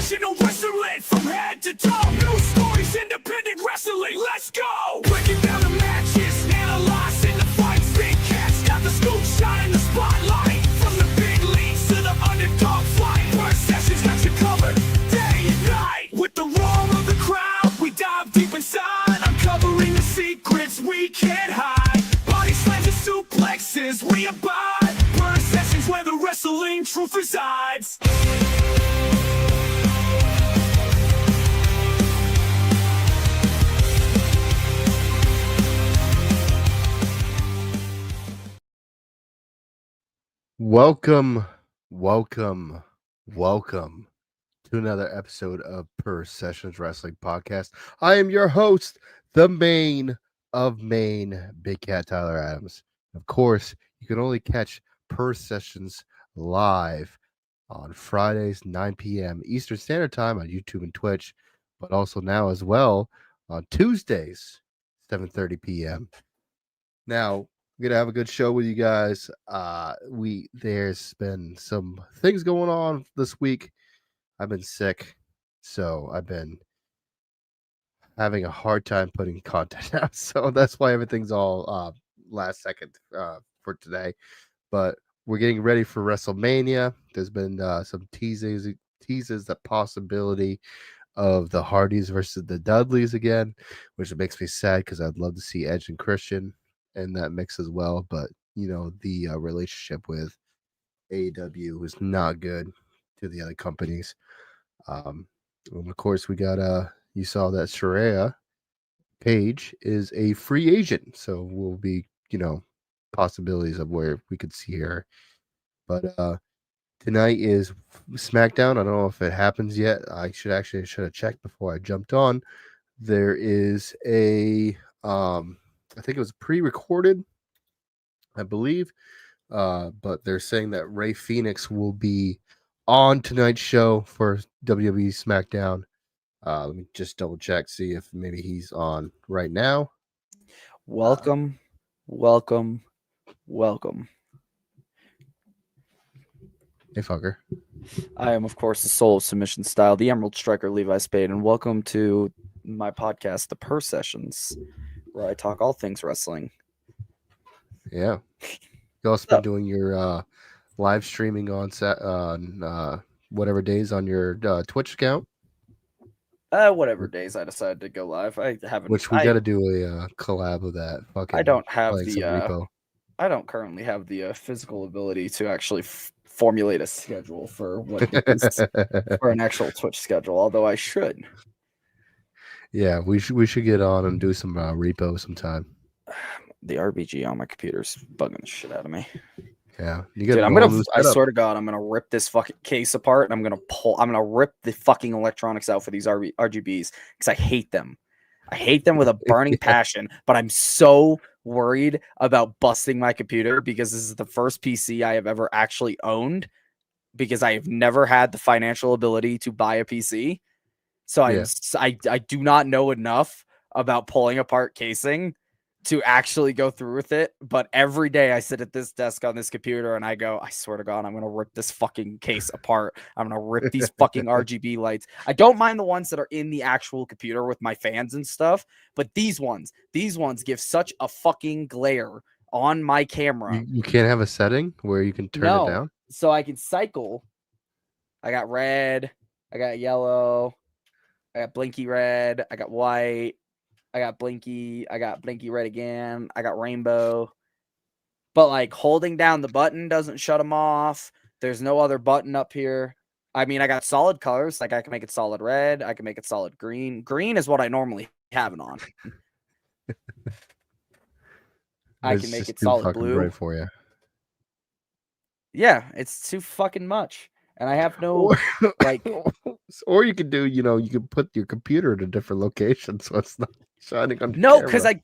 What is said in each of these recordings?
Professional wrestling from head to toe. New stories, independent wrestling, let's go! Breaking down the matches, analyzing the fights. Big cats got the scoop, shine in the spotlight. From the big leagues to the underdog fight. First sessions got you covered, day and night. With the roar of the crowd, we dive deep inside. Uncovering the secrets we can't hide. Body slams and suplexes, we abide. Burn sessions where the wrestling truth resides. Welcome to another episode of Purr Sessions Wrestling Podcast. I am your host, the Maine of Maine, Big Cat Tyler Adams. Of course, you can only catch Purr Sessions live on Fridays, 9 p.m. Eastern Standard Time on YouTube and Twitch, but also now as well on Tuesdays, 7:30 p.m. Now, we're gonna have a good show with you guys. There's been some things going on this week. I've been sick, so I've been having a hard time putting content out. So that's why everything's all last second for today. But we're getting ready for WrestleMania. There's been some teases the possibility of the Hardys versus the Dudleys again, which makes me sad because I'd love to see Edge and Christian in that mix as well. But you know, the relationship with AEW is not good to the other companies. And of course, we got you saw that Saraya Page is a free agent, so we'll be, you know, possibilities of where we could see her. But tonight is SmackDown. I don't know if it happens yet. I should have checked before I jumped on. There is a I think it was pre-recorded, I believe, but they're saying that Rey Fenix will be on tonight's show for WWE SmackDown. Let me just double check, see if maybe he's on right now. Welcome. Hey, fucker. I am, of course, the soul of submission style, the Emerald Striker, Levi Spade, and welcome to my podcast, The Purr Sessions, where I talk all things wrestling. Yeah. You also been doing your live streaming on whatever days on your Twitch account? Whatever days I decide to go live. I haven't. Which we got to do a collab with that. Fucking I don't have the repo. I don't currently have the physical ability to actually formulate a schedule for what for an actual Twitch schedule. Although I should. Yeah, we should get on and do some repo sometime. The RBG on my computer's bugging the shit out of me. Yeah, dude, I swear to God, I'm gonna rip this fucking case apart and I'm gonna rip the fucking electronics out for these RGBs because I hate them. I hate them with a burning passion, but I'm so worried about busting my computer because this is the first PC I have ever actually owned because I have never had the financial ability to buy a PC. So I do not know enough about pulling apart casing to actually go through with it. But every day I sit at this desk on this computer and I go, I swear to God, I'm going to rip this fucking case apart. I'm going to rip these fucking RGB lights. I don't mind the ones that are in the actual computer with my fans and stuff, but these ones give such a fucking glare on my camera. You can't have a setting where you can turn it down? So I can cycle. I got red. I got yellow. I got blinky red. I got white. I got blinky red again. I got rainbow. But like holding down the button doesn't shut them off. There's no other button up here. I mean, I got solid colors. Like I can make it solid red. I can make it solid green. Green is what I normally have it on. I can make it solid blue. Bright for you. Yeah, it's too fucking much. And I have no like, or you could do, you can put your computer in a different location so it's not shining on. No, because I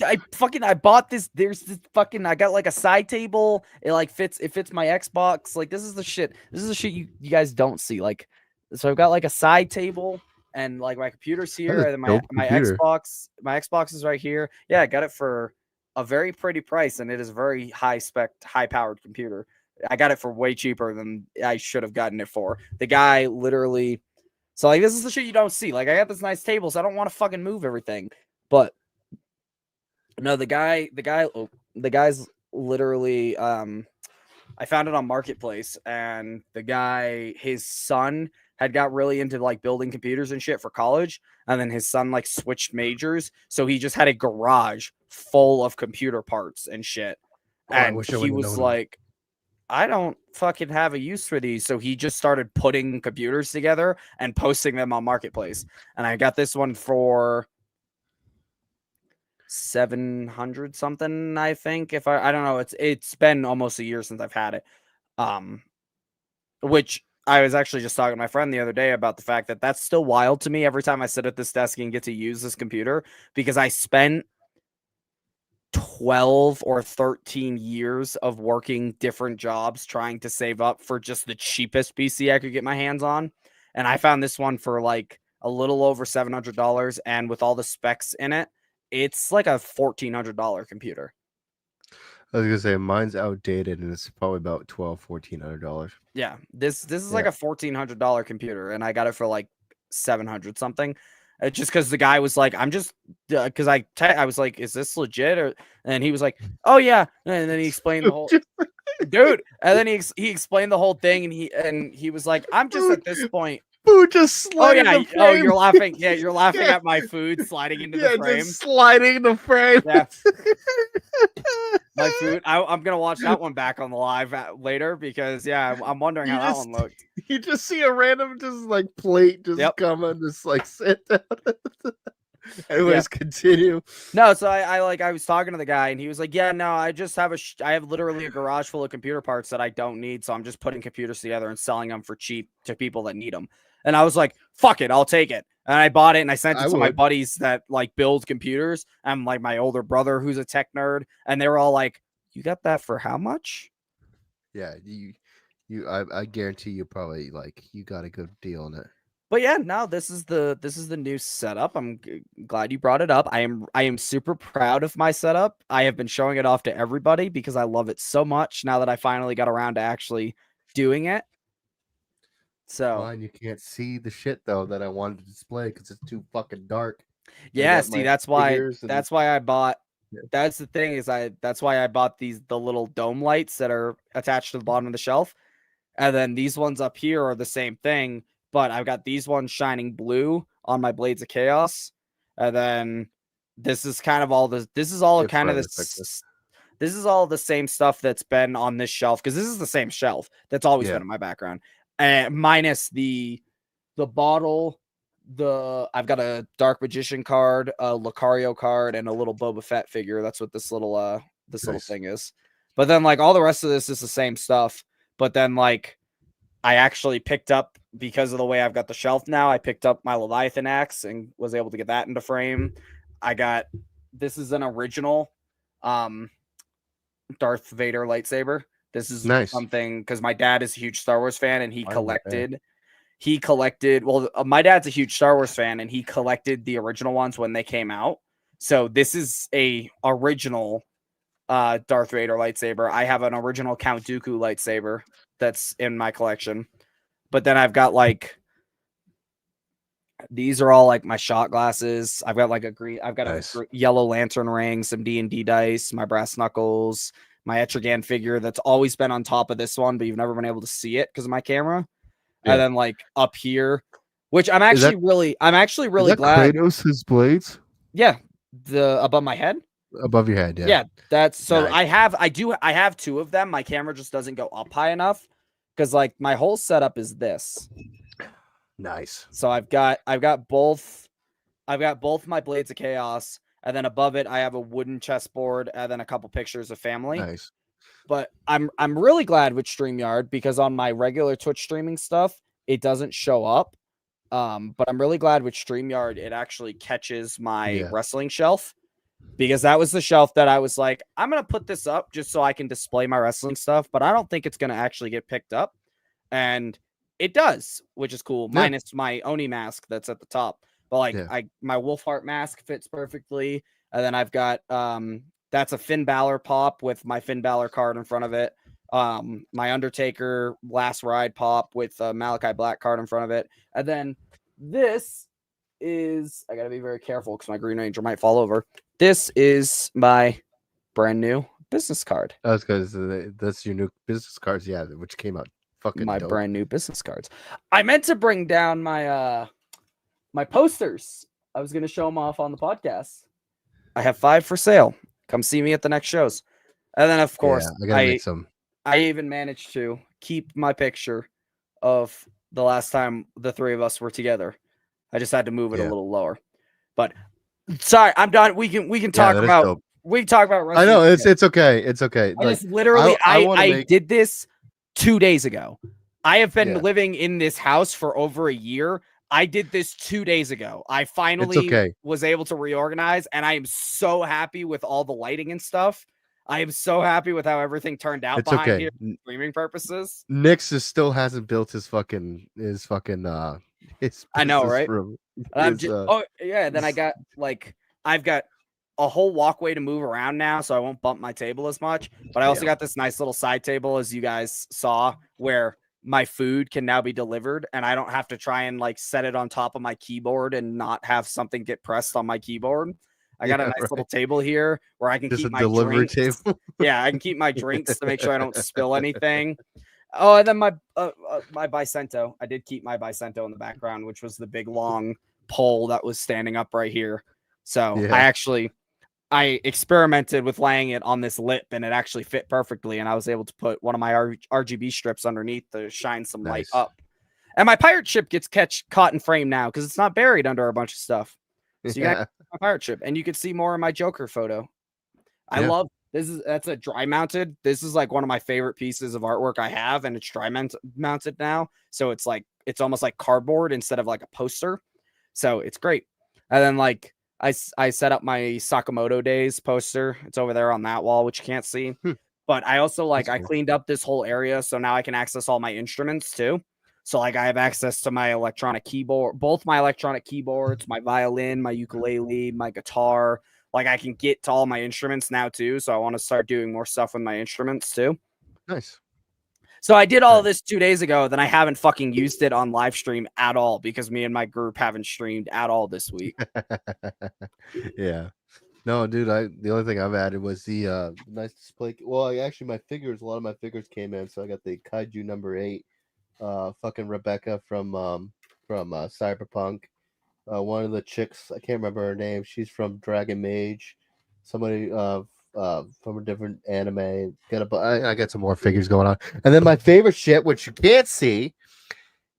bought this. There's this fucking. I got like a side table. It like fits. It fits my Xbox. Like this is the shit. This is the shit you guys don't see. Like, so I've got like a side table and like my computer's here and my Xbox is right here. Yeah, I got it for a very pretty price and it is a very high spec, high powered computer. I got it for way cheaper than I should have gotten it for. The guy literally So like this is the shit you don't see. Like I got this nice table, so I don't want to fucking move everything. But no, the guy's literally I found it on Marketplace, and the guy, his son had got really into like building computers and shit for college, and then his son like switched majors, so he just had a garage full of computer parts and shit. Oh, I And wish I he would've was known. like, I don't fucking have a use for these. So he just started putting computers together and posting them on Marketplace. And I got this one for 700 something, I think. If I don't know, it's been almost a year since I've had it. Which I was actually just talking to my friend the other day about the fact that that's still wild to me every time I sit at this desk and get to use this computer, because I spent 12 or 13 years of working different jobs trying to save up for just the cheapest PC I could get my hands on. And I found this one for like a little over $700, and with all the specs in it, it's like a $1,400 computer. I was gonna say mine's outdated and it's probably about $1,200-$1,400. Yeah, this is like a $1,400 computer, and I got it for like 700 something. Just because the guy was like, I'm just because I was like, is this legit? And he was like, oh yeah, and then he explained the whole dude, and then he explained the whole thing, and he was like, I'm just at this point. Food just sliding. Oh yeah, the frame. you're laughing. Yeah, you're laughing Yeah. at my food sliding into the frame. Just sliding the frame. Yeah. My food. I'm gonna watch that one back on the live later, because I'm wondering how that one looked. You just see a random just like plate just come and just like sit down. Anyways, continue. No, so I was talking to the guy, and he was like, yeah, no, I just have I have literally a garage full of computer parts that I don't need, so I'm just putting computers together and selling them for cheap to people that need them. And I was like, fuck it, I'll take it. And I bought it, and I sent it to my buddies that like build computers, and like my older brother who's a tech nerd, and they were all like, you got that for how much? Yeah, I guarantee you probably like you got a good deal on it. But yeah, no, this is the new setup. I'm glad you brought it up. I am super proud of my setup. I have been showing it off to everybody because I love it so much now that I finally got around to actually doing it. So fine, you can't see the shit though that I wanted to display because it's too fucking dark. Yeah, see, that's why I bought. Yeah. That's the thing is that's why I bought the little dome lights that are attached to the bottom of the shelf, and then these ones up here are the same thing. But I've got these ones shining blue on my Blades of Chaos. And then this is kind of all this. This is all kind of this. This is all the same stuff that's been on this shelf, because this is the same shelf that's always been in my background. And minus the bottle, I've got a Dark Magician card, a Lucario card, and a little Boba Fett figure. That's what this little little thing is. But then like all the rest of this is the same stuff. But then like I actually picked up, because of the way I've got the shelf now, I picked up my Leviathan axe and was able to get that into frame. This is an original Darth Vader lightsaber. This is something, because my dad is a huge Star Wars fan, and he collected, well, my dad's a huge Star Wars fan, and he collected the original ones when they came out. So this is a original Darth Vader lightsaber. I have an original Count Dooku lightsaber that's in my collection. But then I've got like, these are all like my shot glasses. I've got like a yellow lantern ring, some D&D dice, my brass knuckles, my Etrigan figure that's always been on top of this one, but you've never been able to see it because of my camera. Yeah. And then like up here, which I'm actually really glad. Kratos' blades? Yeah, the above my head. Above your head, yeah. Yeah, that's so nice. I have two of them. My camera just doesn't go up high enough, because like my whole setup is this. Nice. So I've got both my Blades of Chaos, and then above it I have a wooden chessboard, and then a couple pictures of family. Nice. But I'm really glad with StreamYard, because on my regular Twitch streaming stuff it doesn't show up. But I'm really glad with StreamYard it actually catches my wrestling shelf. Because that was the shelf that I was like, I'm going to put this up just so I can display my wrestling stuff, but I don't think it's going to actually get picked up. And it does, which is cool, minus my Oni mask that's at the top. But like my Wolfheart mask fits perfectly. And then I've got, that's a Finn Balor pop with my Finn Balor card in front of it. My Undertaker Last Ride pop with Malachi Black card in front of it. And then this is, I gotta be very careful because my Green Ranger might fall over. This is my brand new business card. That's because that's your new business cards, yeah, which came out fucking My dope. brand new business cards. I meant to bring down my my posters. I was gonna show them off on the podcast. I have 5 for sale. Come see me at the next shows. And then of course Yeah, I gotta make some. I even managed to keep my picture of the last time the 3 of us were together. I just had to move it a little lower. But sorry, I'm done. We can talk about wrestling. I know it's okay. It's okay. I just literally I did this 2 days ago. I have been living in this house for over a year. I did this 2 days ago. I finally was able to reorganize, and I am so happy with all the lighting and stuff. I am so happy with how everything turned out behind here for streaming purposes. Nix still hasn't built his fucking I know, right? Room. I'm just, then I've got a whole walkway to move around now, so I won't bump my table as much. But I also got this nice little side table, as you guys saw, where my food can now be delivered, and I don't have to try and like set it on top of my keyboard and not have something get pressed on my keyboard. I got a nice little table here where I can keep my delivery drinks. Table. Yeah, I can keep my drinks to make sure I don't spill anything. Oh, and then my Bicento. I did keep my Bicento in the background, which was the big long pole that was standing up right here. So I experimented with laying it on this lip, and it actually fit perfectly. And I was able to put one of my RGB strips underneath to shine some light up. And my pirate ship gets caught in frame now because it's not buried under a bunch of stuff. So you got my pirate ship, and you can see more of my Joker photo. I love that's a dry mounted. This is like one of my favorite pieces of artwork I have, and it's dry mounted now. So it's like it's almost like cardboard instead of like a poster. So it's great. And then like I set up my Sakamoto Days poster. It's over there on that wall, which you can't see. But I also I cleaned up this whole area, so now I can access all my instruments too. So like I have access to my electronic keyboard, both my electronic keyboards, my violin, my ukulele, my guitar. Like I can get to all my instruments now too. So I want to start doing more stuff with my instruments too. Nice. So I did all of this 2 days ago. Then I haven't fucking used it on live stream at all because me and my group haven't streamed at all this week. Yeah. No, dude, the only thing I've added was the nice display. Well, a lot of my figures came in, so I got the Kaiju number 8. Fucking Rebecca from Cyberpunk. One of the chicks, I can't remember her name. She's from Dragon Mage. Somebody from a different anime. I got some more figures going on. And then my favorite shit, which you can't see,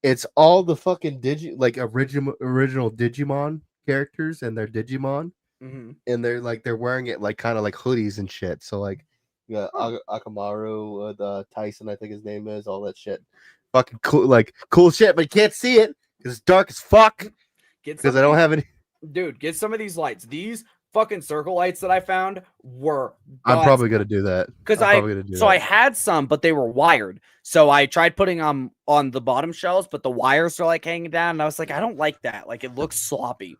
it's all the fucking original Digimon characters and their Digimon. Mm-hmm. And they're wearing it like kind of like hoodies and shit. So like Akamaru, the Tyson, I think his name is, all that shit. Fucking cool shit, but you can't see it because it's dark as fuck. Because I don't have any. Dude, get some of these lights. These fucking circle lights that I found were. I'm probably gonna do that. Because I had some, but they were wired. So I tried putting them on the bottom shelves, but the wires are like hanging down, and I was like, I don't like that. Like it looks sloppy.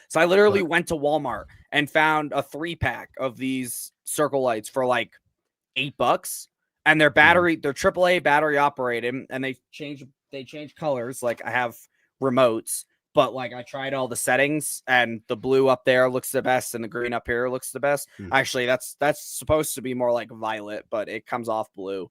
So I literally went to Walmart and found a 3-pack of these circle lights for like $8. And they're they're AAA battery operated, and they change colors. Like I have remotes, but like I tried all the settings, and the blue up there looks the best, and the green up here looks the best. Actually, that's supposed to be more like violet, but it comes off blue.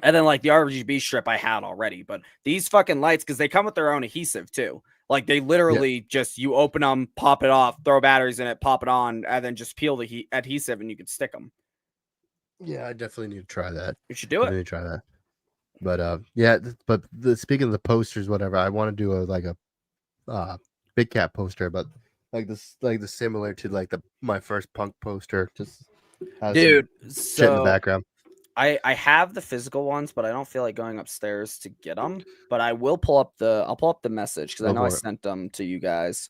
And then like the RGB strip I had already, but these fucking lights, because they come with their own adhesive too. Like they literally just, you open them, pop it off, throw batteries in it, pop it on, and then just peel the adhesive, and you can stick them. Yeah, I definitely need to try that. You should do it. I need to try that. But speaking of the posters, whatever, I want to do a Big Cat poster, but like the similar to like my first punk poster, just has shit in the background. I have the physical ones, but I don't feel like going upstairs to get them. But I will pull up the message because I know I sent them to you guys.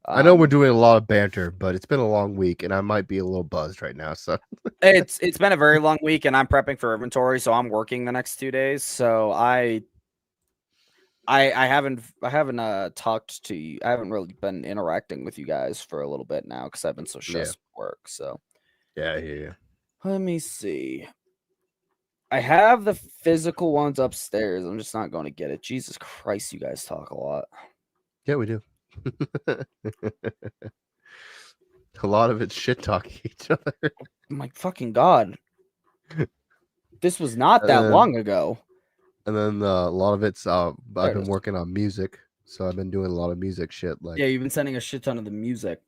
I know we're doing a lot of banter, but it's been a long week, and I might be a little buzzed right now. So it's been a very long week, and I'm prepping for inventory, so I'm working the next 2 days. So I haven't talked to you. I haven't really been interacting with you guys for a little bit now because I've been so stressed with work. So yeah, I hear you. Let me see. I have the physical ones upstairs. I'm just not going to get it. Jesus Christ, you guys talk a lot. Yeah, we do. A lot of it's shit talking each other. My fucking God. This was not that long ago. And then a lot of it's I've There it been is. working on music, so I've been doing a lot of music shit. Like, Yeah, you've been sending a shit ton of the music.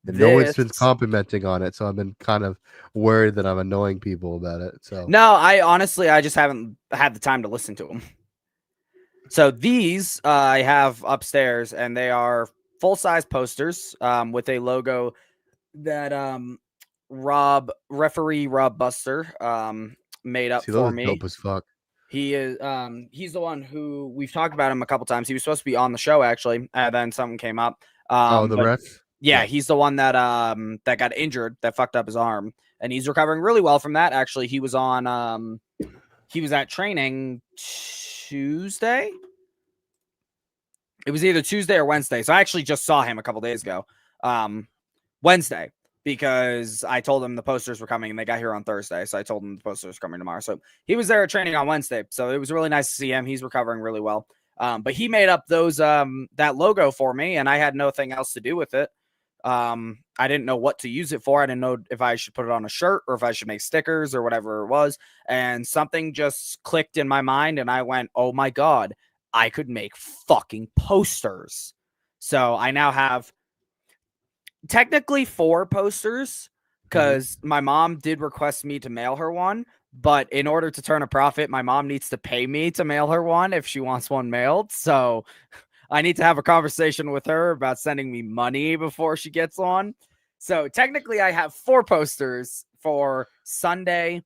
and no one's been complimenting on it, so I've been kind of worried that I'm annoying people about it. So No, I just haven't had the time to listen to them. So these I have upstairs, and they are full-size posters with a logo that referee Rob Buster made up see, for those are me. dope as fuck. He is he's the one who we've talked about him a couple times. He was supposed to be on the show actually, and then something came up. The ref. Yeah, he's the one that that got injured, that fucked up his arm, and he's recovering really well from that. Actually, he was on he was at training Tuesday. It was either Tuesday or Wednesday. So I actually just saw him a couple days ago. Wednesday, because I told him the posters were coming and they got here on Thursday. So I told him the posters were coming tomorrow. So he was there at training on Wednesday. So it was really nice to see him. He's recovering really well. But he made up those that logo for me, and I had nothing else to do with it. I didn't know what to use it for. I didn't know if I should put it on a shirt or if I should make stickers or whatever it was. And something just clicked in my mind, and I went, oh my God, I could make fucking posters. So I now have technically 4 posters, because my mom did request me to mail her one. But in order to turn a profit, my mom needs to pay me to mail her one if she wants one mailed. So I need to have a conversation with her about sending me money before she gets one. So technically I have 4 posters for Sunday,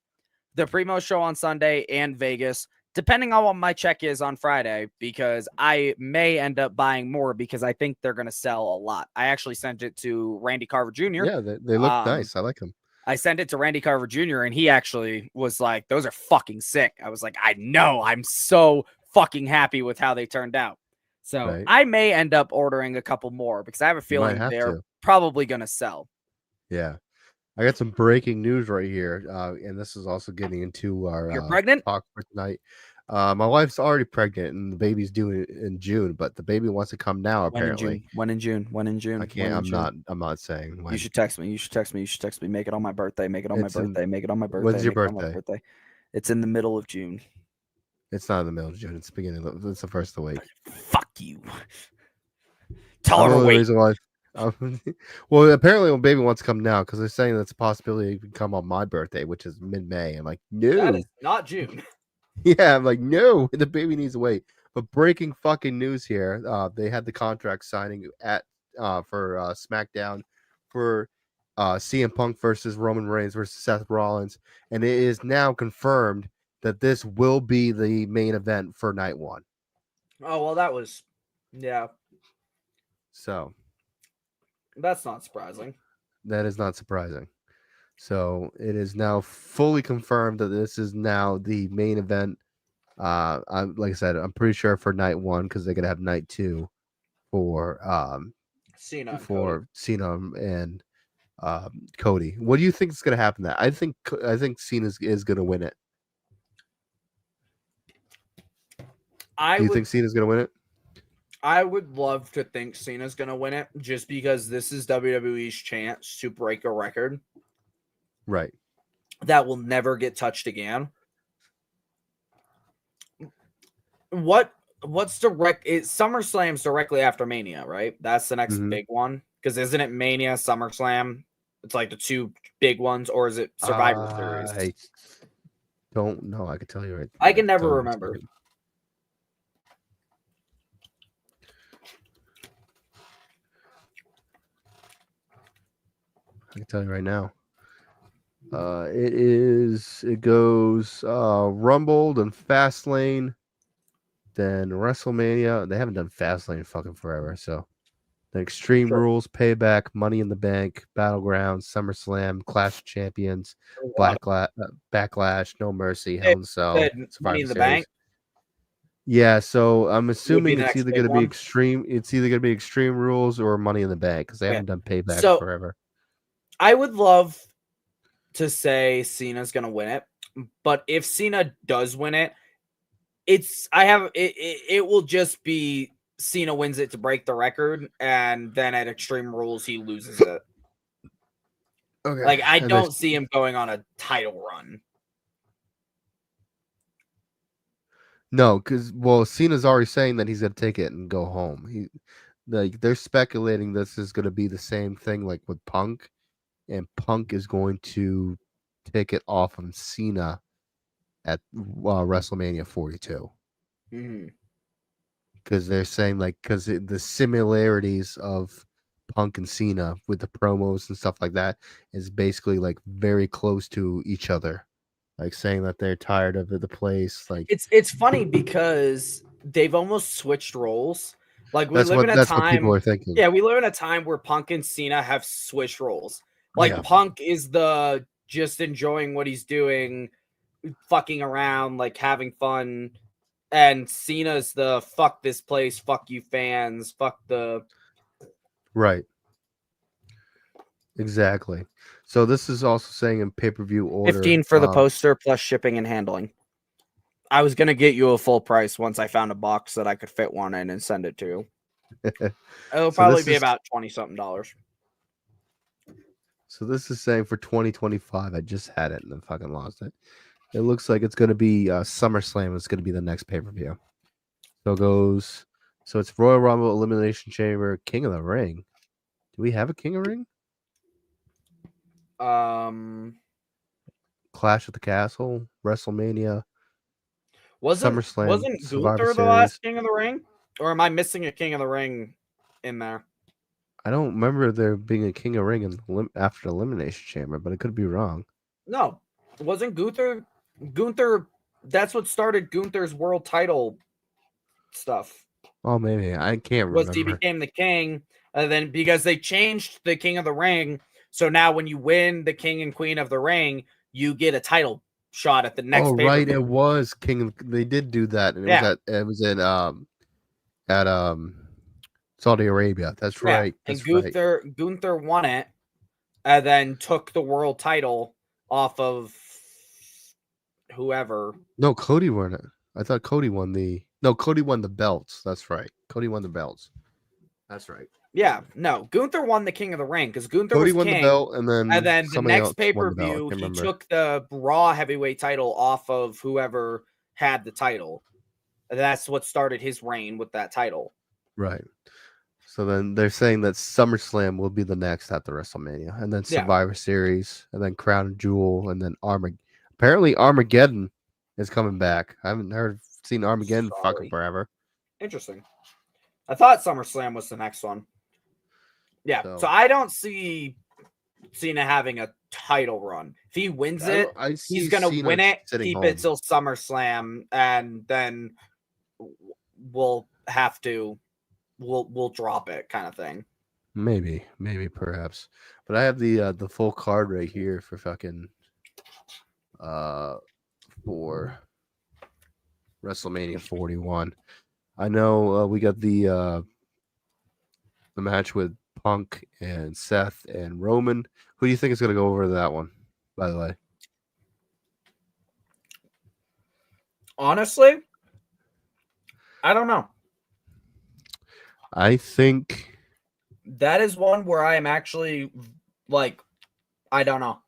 the Primos show on Sunday, and Vegas, depending on what my check is on Friday, because I may end up buying more because I think they're going to sell a lot. I actually sent it to Randy Carver Jr. Yeah, they look nice. I like them. I sent it to Randy Carver Jr. and he actually was like, those are fucking sick. I was like, I know. I'm so fucking happy with how they turned out. So I may end up ordering a couple more because I have a feeling they're probably going to sell. Yeah. I got some breaking news right here. And this is also getting into our You're pregnant? talk for tonight. My wife's already pregnant and the baby's due in June, but the baby wants to come now, apparently. When in June? I can't. I'm not saying when. You should text me. Make it on my birthday. Make it on my birthday. When's your birthday? It's in the middle of June. It's not in the middle of June. It's the beginning. It's the first of the week. Fuck you. Tell her to wait. Well, apparently, when baby wants to come now, because they're saying that's a possibility it can come on my birthday, which is mid-May. I'm like, no, that is not June. Yeah, I'm like, no, the baby needs to wait. But breaking fucking news here. They had the contract signing at for SmackDown for CM Punk versus Roman Reigns versus Seth Rollins, and it is now confirmed that this will be the main event for night 1. Oh well, that was So that's not surprising. That is not surprising. So it is now fully confirmed that this is now the main event. Like I said, I'm pretty sure for night 1 because they're gonna have night 2 for Cena and Cody. What do you think is gonna happen? That I think Cena is gonna win it. Do you think Cena's gonna win it? I would love to think Cena's gonna win it, just because this is WWE's chance to break a record. Right. That will never get touched again. What's direct? SummerSlam's directly after Mania, right? That's the next big one. Because isn't it Mania, SummerSlam? It's like the 2 big ones, or is it Survivor Series? I don't know. I can tell you right. I can never remember. I can tell you right now. It goes Rumble, then Fastlane, then WrestleMania. They haven't done Fastlane fucking forever. So then Extreme Rules, Payback, Money in the Bank, Battleground, SummerSlam, Clash of Champions, Backlash, No Mercy, Hell in a Cell, Money in the Bank. Yeah, so I'm assuming it's either going to be Extreme. It's either going to be Extreme Rules or Money in the Bank because they haven't done Payback forever. I would love to say Cena's going to win it. But if Cena does win it, it will just be Cena wins it to break the record, and then at Extreme Rules he loses it. Okay. Like, I And don't see him going on a title run. no, because Cena's already saying that he's gonna take it and go home. They're speculating this is gonna be the same thing like with Punk, and Punk is going to take it off of Cena at WrestleMania 42. Because they're saying because the similarities of Punk and Cena with the promos and stuff like that is basically like very close to each other. Like saying that they're tired of the place. Like it's funny because they've almost switched roles. Like we live in a that's what people time. are thinking. Yeah, we live in a time where Punk and Cena have switched roles. Like Punk is the just enjoying what he's doing, fucking around, like having fun. And Cena's the fuck this place, fuck you fans, fuck the Right. Exactly. So this is also saying in pay-per-view order 15 for the poster plus shipping and handling. I was gonna get you a full price once I found a box that I could fit one in and send it to you. It'll probably be about $20-something. So this is saying for 2025. I just had it and then fucking lost it. It looks like it's going to be SummerSlam. It's going to be the next pay-per-view. So it goes. So it's Royal Rumble, Elimination Chamber, King of the Ring. Do we have a King of Ring? Clash at the Castle, WrestleMania, SummerSlam, wasn't Survivor Gunther the Series. last King of the Ring? Or am I missing a King of the Ring in there? I don't remember there being a King of Ring after the Elimination Chamber, but I could be wrong. No, wasn't Gunther? That's what started Gunther's world title stuff. Oh, maybe I can't remember. He became the king, and then because they changed the King of the Ring, so now when you win the King and Queen of the Ring, you get a title shot at the next. Oh, right, it was King. They did do that, and it was at Saudi Arabia. That's right. That's and Gunther won it, and then took the world title off of whoever. No, Cody won it. I thought Cody won the. No, Cody won the belts. That's right. Cody won the belts. That's right. Yeah, no, Gunther won the King of the Ring because Gunther Cody was won king, the belt, and then the next pay-per-view he took the Raw heavyweight title off of whoever had the title. That's what started his reign with that title. Right. So then they're saying that SummerSlam will be the next after WrestleMania, and then Survivor Series, and then Crown Jewel, and then Armageddon. Apparently, Armageddon is coming back. I haven't seen Armageddon fucking forever. Interesting. I thought SummerSlam was the next one. Yeah, so I don't see Cena having a title run. If he wins it, he's going to win it, keep it till SummerSlam, and then we'll drop it kind of thing. Maybe, perhaps. But I have the full card right here for fucking for WrestleMania 41. I know we got the match with Punk and Seth and Roman. Who do you think is going to go over that one, by the way? Honestly, I don't know. I think that is one where I am actually like, I don't know.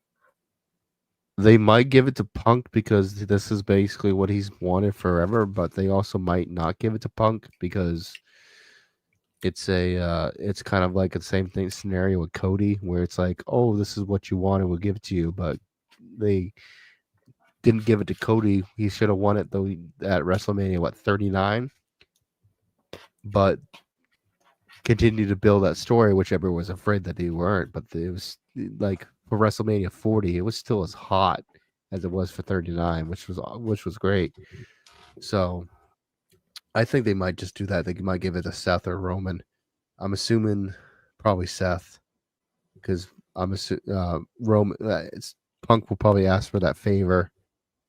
They might give it to Punk because this is basically what he's wanted forever, but they also might not give it to Punk because it's kind of like the same thing scenario with Cody where it's like, oh, this is what you wanted, we'll give it to you, but they didn't give it to Cody. He should have won it though at WrestleMania 39, but continued to build that story, which everyone was afraid that they weren't. But it was like for WrestleMania 40, it was still as hot as it was for 39, which was great. So I think they might just do that. They might give it to Seth or Roman. I'm assuming probably Seth because Roman. Punk will probably ask for that favor,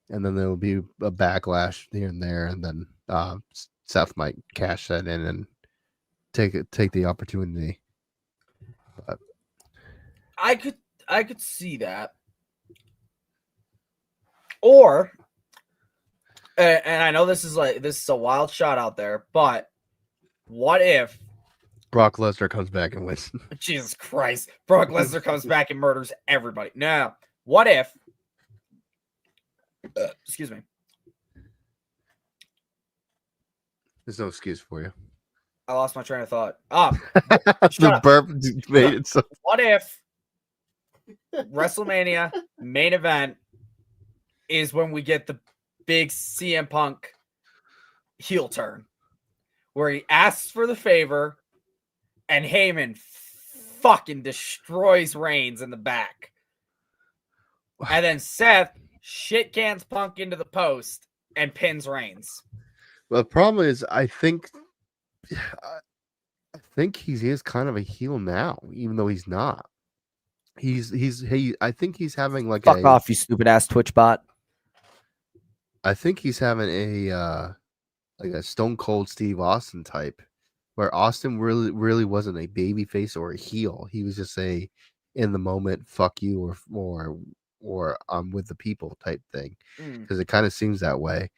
and then there will be a backlash here and there, and then Seth might cash that in and take the opportunity. But I could see that. Or, and I know this is a wild shot out there, but what if Brock Lesnar comes back and wins. Jesus Christ, Brock Lesnar comes back and murders everybody? Now, what if? Excuse me. There's no excuse for you. I lost my train of thought. The burp made it so. What if WrestleMania main event is when we get the big CM Punk heel turn, where he asks for the favor and Heyman fucking destroys Reigns in the back, and then Seth shit cans Punk into the post and pins Reigns. Well, the problem is, I think he is kind of a heel now, even though he's not. I think he's having like Fuck off, you stupid ass Twitch bot. I think he's having a like a Stone Cold Steve Austin type, where Austin really wasn't a baby face or a heel. He was just a in the moment fuck you or I'm with the people type thing, because it kind of seems that way.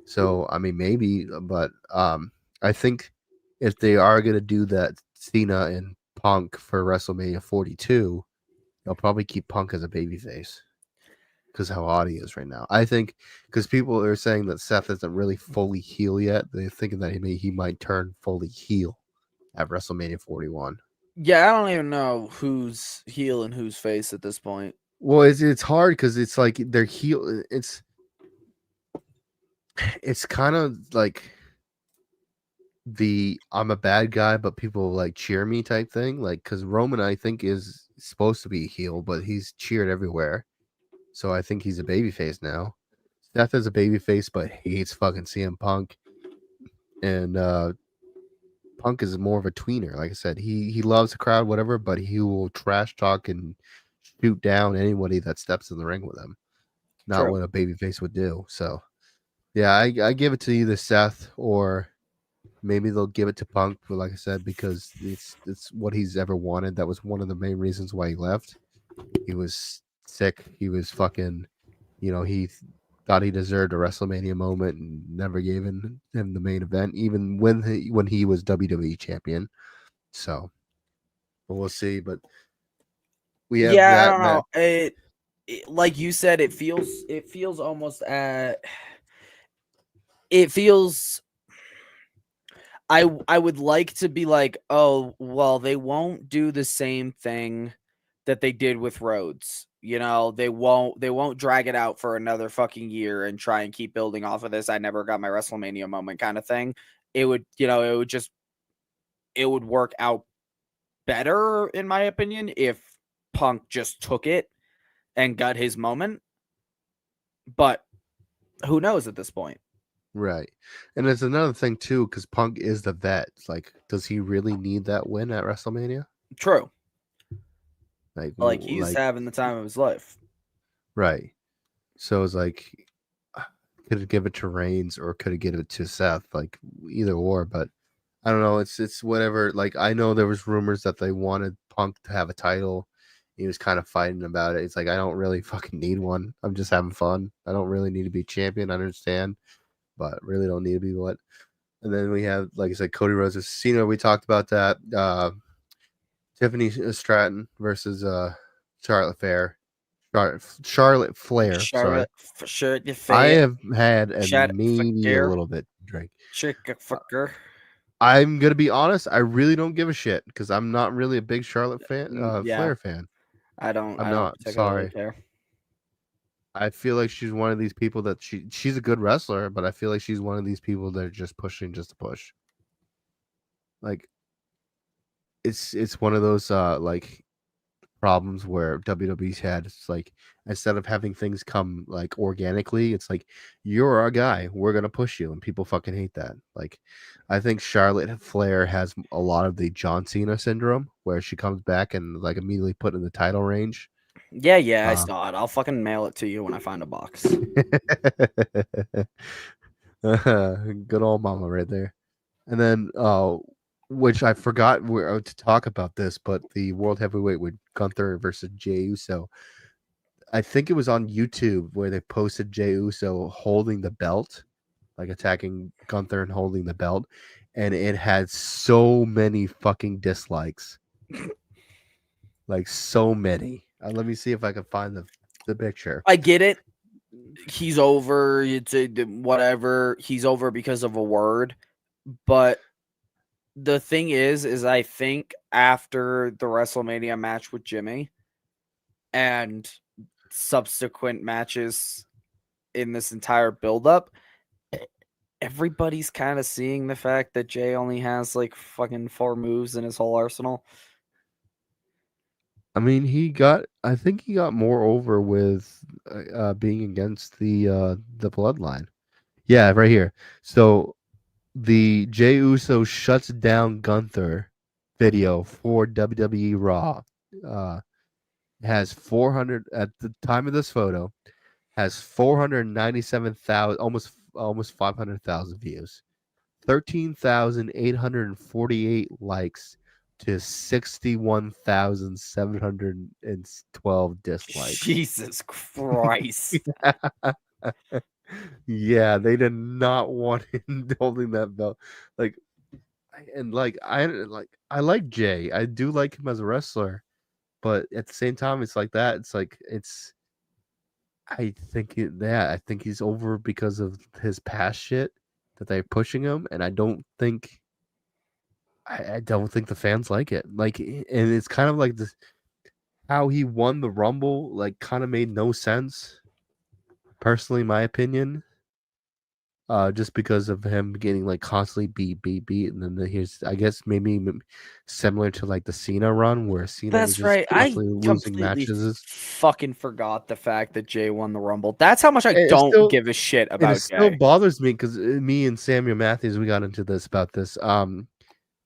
So I mean, maybe, but I think if they are gonna do that Cena and Punk for WrestleMania 42, they'll probably keep Punk as a babyface because how hot he is right now. I think because people are saying that Seth isn't really fully heel yet. They're thinking that he might turn fully heel at WrestleMania 41. Yeah, I don't even know who's heel and who's face at this point. Well, it's hard because it's like they're heel. It's kind of like the I'm a bad guy, but people like cheer me type thing. Like, because Roman, I think, is supposed to be a heel, but he's cheered everywhere. So I think he's a babyface now. Seth is a babyface, but hates fucking CM Punk. And Punk is more of a tweener. Like I said, he loves the crowd, whatever, but he will trash talk and shoot down anybody that steps in the ring with him. Not True. what a babyface would do. So, yeah, I give it to either Seth or maybe they'll give it to Punk. But like I said, because it's what he's ever wanted. That was one of the main reasons why he left. He was sick. He was fucking, he thought he deserved a WrestleMania moment and never gave him the main event, even when he was WWE champion. So, but we'll see. But we have I don't know. It, like you said, it feels almost it feels. I would like to be like, oh well, they won't do the same thing that they did with Rhodes. They won't drag it out for another fucking year and try and keep building off of this. I never got my WrestleMania moment kind of thing. It would work out better, in my opinion, if Punk just took it and got his moment. But who knows at this point? Right. And there's another thing too, because Punk is the vet. Like, does he really need that win at WrestleMania? True. Like he's having the time of his life. Right. So it's like, could it give it to Reigns or could it give it to Seth? Like, either or, but I don't know. It's whatever. Like, I know there was rumors that they wanted Punk to have a title. He was kind of fighting about it. It's like, I don't really fucking need one. I'm just having fun. I don't really need to be champion. I understand, but really don't need to be what. And then we have, like I said, Cody Rhodes versus Cena. We talked about that. Tiffany Stratton versus Charlotte Flair. Charlotte Flair. Sorry. I have had maybe a little bit drink. Fucker. I'm gonna be honest. I really don't give a shit because I'm not really a big Charlotte fan. Flair fan. I'm not. Sorry. Care. I feel like she's one of these people that she's a good wrestler, but I feel like she's one of these people that are just pushing just to push. Like, it's one of those like problems where WWE's had. It's like, instead of having things come like organically, it's like, you're our guy, we're gonna push you, and people fucking hate that. Like, I think Charlotte Flair has a lot of the John Cena syndrome, where she comes back and like immediately put in the title range. Yeah, I saw it. I'll fucking mail it to you when I find a box. Good old mama right there. And then which I forgot to talk about this, but the World Heavyweight with Gunther versus Jey Uso. I think it was on YouTube where they posted Jey Uso holding the belt, like attacking Gunther and holding the belt, and it had so many fucking dislikes. Like so many. Let me see if I can find the picture. I get it. He's over. It's whatever. He's over because of a word. But the thing is I think after the WrestleMania match with Jimmy and subsequent matches in this entire buildup, everybody's kind of seeing the fact that Jay only has like fucking 4 moves in his whole arsenal. I mean, I think he got more over with being against the bloodline. Yeah, right here. So the Jey Uso shuts down Gunther video for WWE Raw has 400 at the time of this photo, has 497,000, almost 500,000 views, 13,848 likes to 61,712 dislikes. Jesus Christ. Yeah, they did not want him holding that belt. I like Jay. I do like him as a wrestler, but at the same time, it's like that. I think he's over because of his past shit that they're pushing him, and I don't think the fans like it. And it's kind of like this, how he won the Rumble, like kind of made no sense. Personally, my opinion, just because of him getting like constantly beat, and then here's, I guess, maybe similar to like the Cena run where Cena was just constantly losing matches. Fucking forgot the fact that Jay won the Rumble. That's how much I don't give a shit about. It still bothers me because me and Samuel Matthews, we got into this about this. I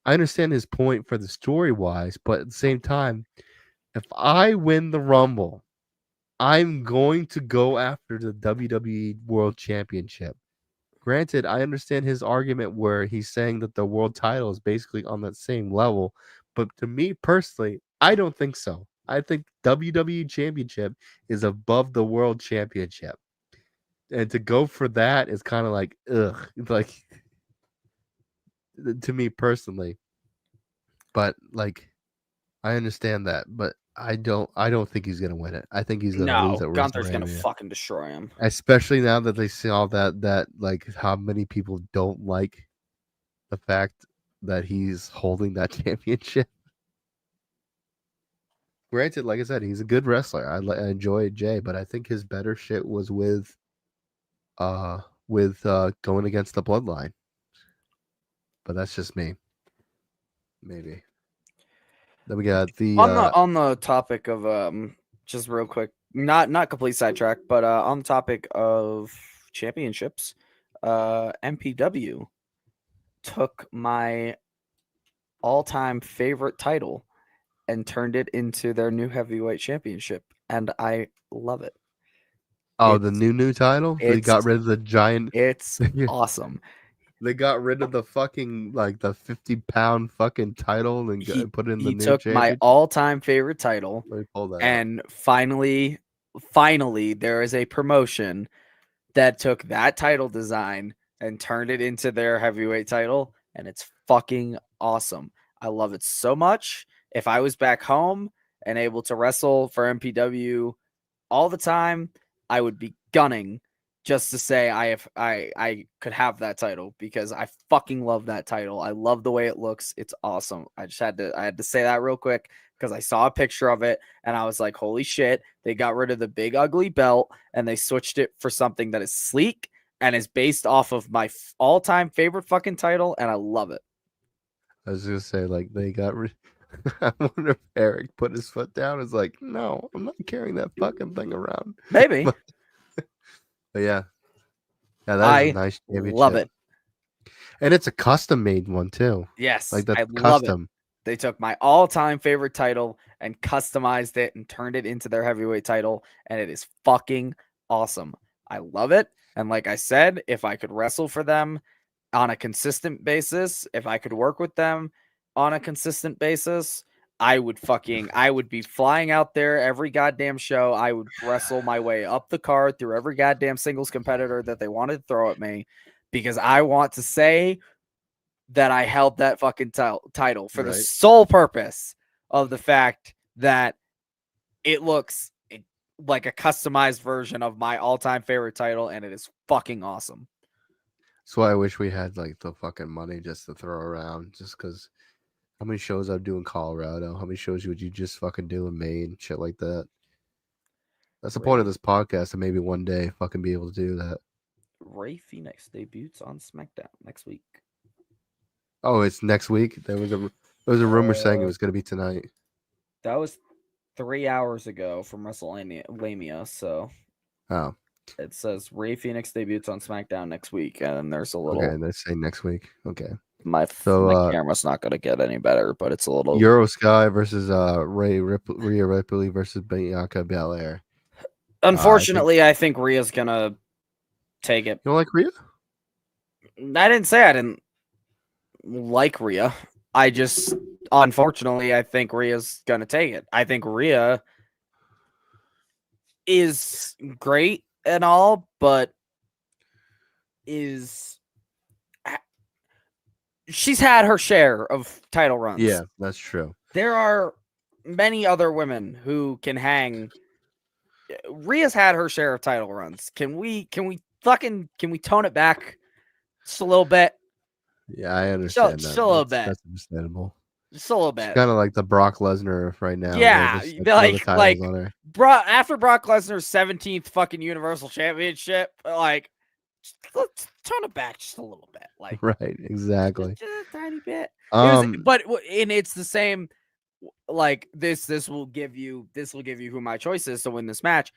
understand his point for the story wise, but at the same time, if I win the Rumble, I'm going to go after the WWE World Championship. Granted, I understand his argument where he's saying that the world title is basically on that same level, but to me personally, I don't think so. I think WWE Championship is above the World Championship. And to go for that is kind of like, ugh, like, to me personally. But like, I understand that, but I don't think he's gonna win it. I think he's gonna lose at WrestleMania. Gunther's gonna fucking destroy him. Especially now that they see all that like how many people don't like the fact that he's holding that championship. Granted, like I said, he's a good wrestler. I enjoy Jay, but I think his better shit was with going against the bloodline. But that's just me. Maybe. Then we got the on the topic of just real quick, not complete sidetrack, but on the topic of championships, MPW took my all-time favorite title and turned it into their new heavyweight championship, and I love it. Oh, the new title? They got rid of the giant. It's awesome. They got rid of the fucking like the 50-pound fucking title and put in the new championship. He took my all-time favorite title, Let me pull that and finally, there is a promotion that took that title design and turned it into their heavyweight title, and it's fucking awesome. I love it so much. If I was back home and able to wrestle for MPW all the time, I would be gunning just to say I could have that title because I fucking love that title. I love the way it looks. It's awesome. I had to say that real quick because I saw a picture of it and I was like, holy shit, they got rid of the big ugly belt and they switched it for something that is sleek and is based off of my all-time favorite fucking title, and I love it. I was gonna say, like, they got rid. I wonder if Eric put his foot down. Is like, no, I'm not carrying that fucking thing around. Maybe. But yeah, that's a nice championship. Love it, and it's a custom made one too. Yes, like that's I custom. Love it. They took my all-time favorite title and customized it and turned it into their heavyweight title, and it is fucking awesome. I love it. And like I said, if I could wrestle for them on a consistent basis, if I could work with them on a consistent basis, I would be flying out there every goddamn show. I would wrestle my way up the card through every goddamn singles competitor that they wanted to throw at me, because I want to say that I held that fucking title for the sole purpose of the fact that it looks like a customized version of my all-time favorite title, and it is fucking awesome. That's why I wish we had like the fucking money just to throw around, just because how many shows I'd do in Colorado, how many shows would you just fucking do in Maine, shit like that. That's the point of this podcast, and maybe one day fucking be able to do that. Ray Phoenix debuts on SmackDown next week. Oh, it's next week? There was a rumor saying it was going to be tonight. That was 3 hours ago from WrestleMania, so oh, it says Ray Phoenix debuts on SmackDown next week, and then there's a little. Okay, they're saying next week. Okay. My camera's not going to get any better, but it's a little. Euro Sky versus Rhea Ripley versus Bianca Belair. Unfortunately, I think Rhea's going to take it. You don't like Rhea? I didn't say I didn't like Rhea. I just, unfortunately, I think Rhea's going to take it. I think Rhea is great and all, but she's had her share of title runs. Yeah, that's true. There are many other women who can hang. Rhea's had her share of title runs. Can we tone it back just a little bit? Yeah, I understand that. Just a little bit. That's understandable. Just a little bit. Kind of like the Brock Lesnar right now. Yeah, like after Brock Lesnar's 17th fucking Universal Championship, like, let's tone it back just a little bit. Like, right, exactly. Just a tiny bit. And it's the same. Like this will give you who my choice is to win this match.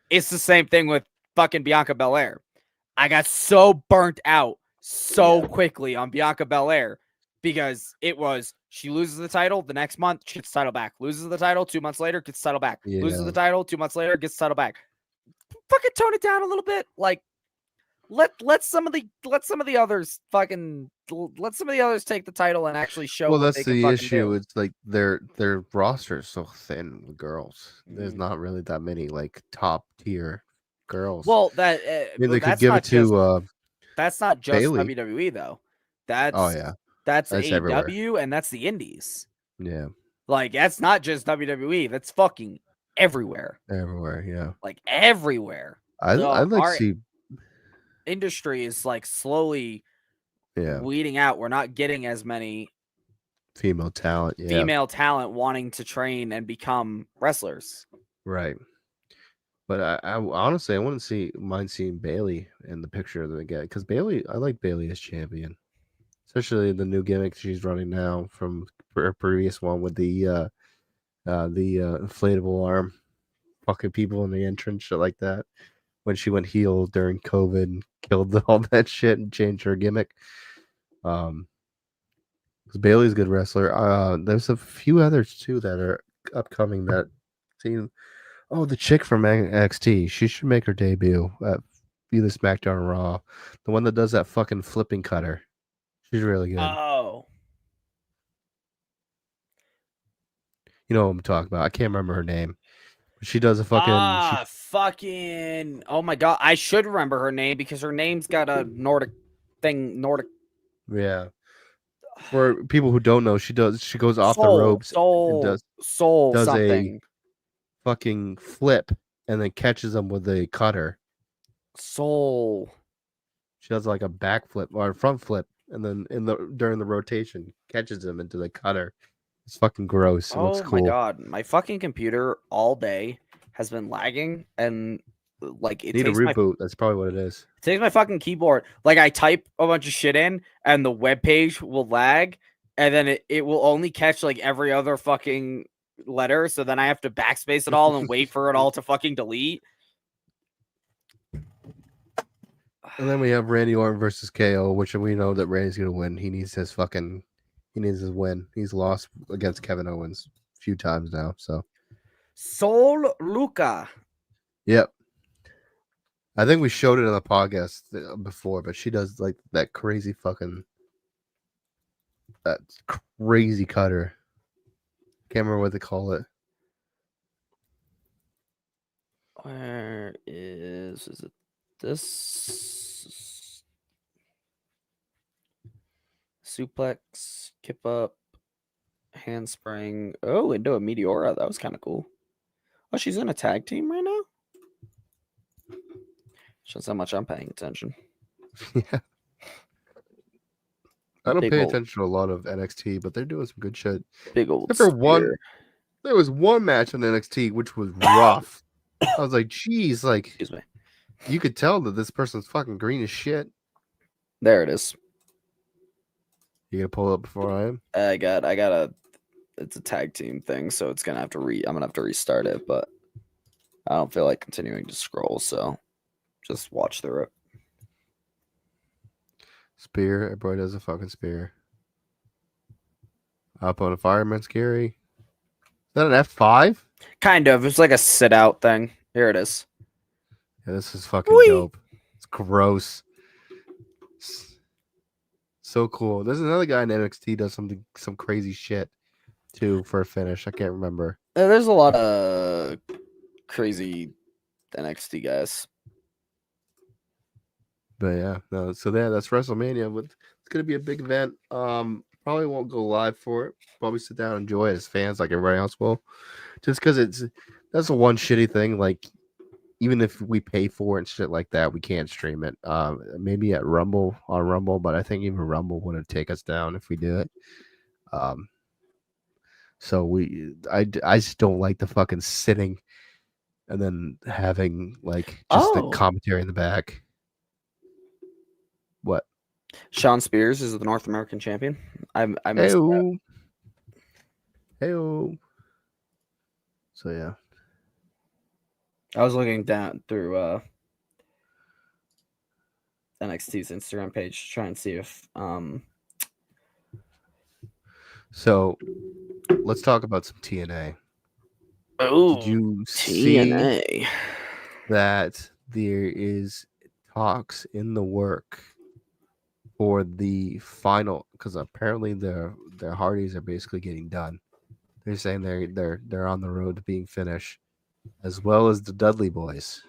It's the same thing with fucking Bianca Belair. I got so burnt out quickly on Bianca Belair because it was she loses the title the next month, she gets the title back. Loses the title 2 months later, gets the title back. Yeah. Loses the title 2 months later, gets the title back. Fucking tone it down a little bit. Like let some of the others take the title and actually show. Well, that's the issue. It's like their roster is so thin with girls. There's not really that many like top tier girls. Well, maybe they could give it to. That's not just Bayley. WWE though. That's AEW everywhere. And that's the Indies. Yeah, like that's not just WWE. That's fucking everywhere. Everywhere, yeah. Like everywhere. I'd like to see. Industry is like slowly weeding out. We're not getting as many female talent wanting to train and become wrestlers. Right. But I honestly I wouldn't mind seeing Bayley in the picture that they get, because I like Bayley as champion, especially the new gimmick she's running now from her previous one with the inflatable arm, fucking people in the entrance, shit like that. When she went heel during COVID and killed all that shit and changed her gimmick. Bayley's a good wrestler. There's a few others too that are upcoming that seem. Oh, the chick from NXT. She should make her debut at either SmackDown or Raw. The one that does that fucking flipping cutter. She's really good. Oh. You know what I'm talking about. I can't remember her name. She does a fucking. Oh my god! I should remember her name because her name's got a Nordic thing. Yeah. For people who don't know, she goes off the ropes and does something. A fucking flip and then catches them with a cutter. She does like a back flip or a front flip, and then during the rotation catches them into the cutter. It's fucking gross. It looks cool. Oh my god, my fucking computer all day has been lagging, and like it need a reboot. That's probably what it is. It takes my fucking keyboard. Like I type a bunch of shit in, and the web page will lag, and then it will only catch like every other fucking letter. So then I have to backspace it all and wait for it all to fucking delete. And then we have Randy Orton versus KO, which we know that Randy's gonna win. He needs his win. He's lost against Kevin Owens a few times now. So Sol Lucha. Yep. I think we showed it on the podcast before, but she does like that crazy cutter. can't remember what they call it. Where is it this? Suplex, kip up, handspring. Oh, into a Meteora. That was kind of cool. Oh, she's in a tag team right now? Shows how much I'm paying attention. Yeah. I don't Big pay old- attention to a lot of NXT, but they're doing some good shit. Big old Except for one, spear. there was one match on NXT which was rough. I was like, geez, like Excuse me. you could tell that this person's fucking green as shit. There it is. You gonna pull it up before I am? I got a. It's a tag team thing, so it's gonna have to I'm gonna have to restart it, but I don't feel like continuing to scroll, so just watch through it. Spear, everybody does a fucking spear. Up on a fireman, scary. Is that an F5? Kind of. It's like a sit out thing. Here it is. Yeah, this is fucking Whee! dope. It's gross. So cool. There's another guy in NXT does some crazy shit too for a finish. I can't remember. There's a lot of crazy NXT guys. But yeah, no. So that's WrestleMania. It's gonna be a big event. Probably won't go live for it. Probably sit down and enjoy it as fans, like everybody else will. Just because that's the one shitty thing. Like even if we pay for it and shit like that, we can't stream it. Maybe at Rumble on Rumble, but I think even Rumble wouldn't take us down if we do it. So I just don't like the fucking sitting and then having like just the commentary in the back. What? Sean Spears is the North American champion. I missed Hey-o. Hey-o. So yeah. I was looking down through NXT's Instagram page to try and see if So let's talk about some TNA. Oh, Did you see TNA. that there is talks in the work for the final? Because apparently their Hardys are basically getting done. They're saying they're on the road to being finished, as well as the Dudley boys.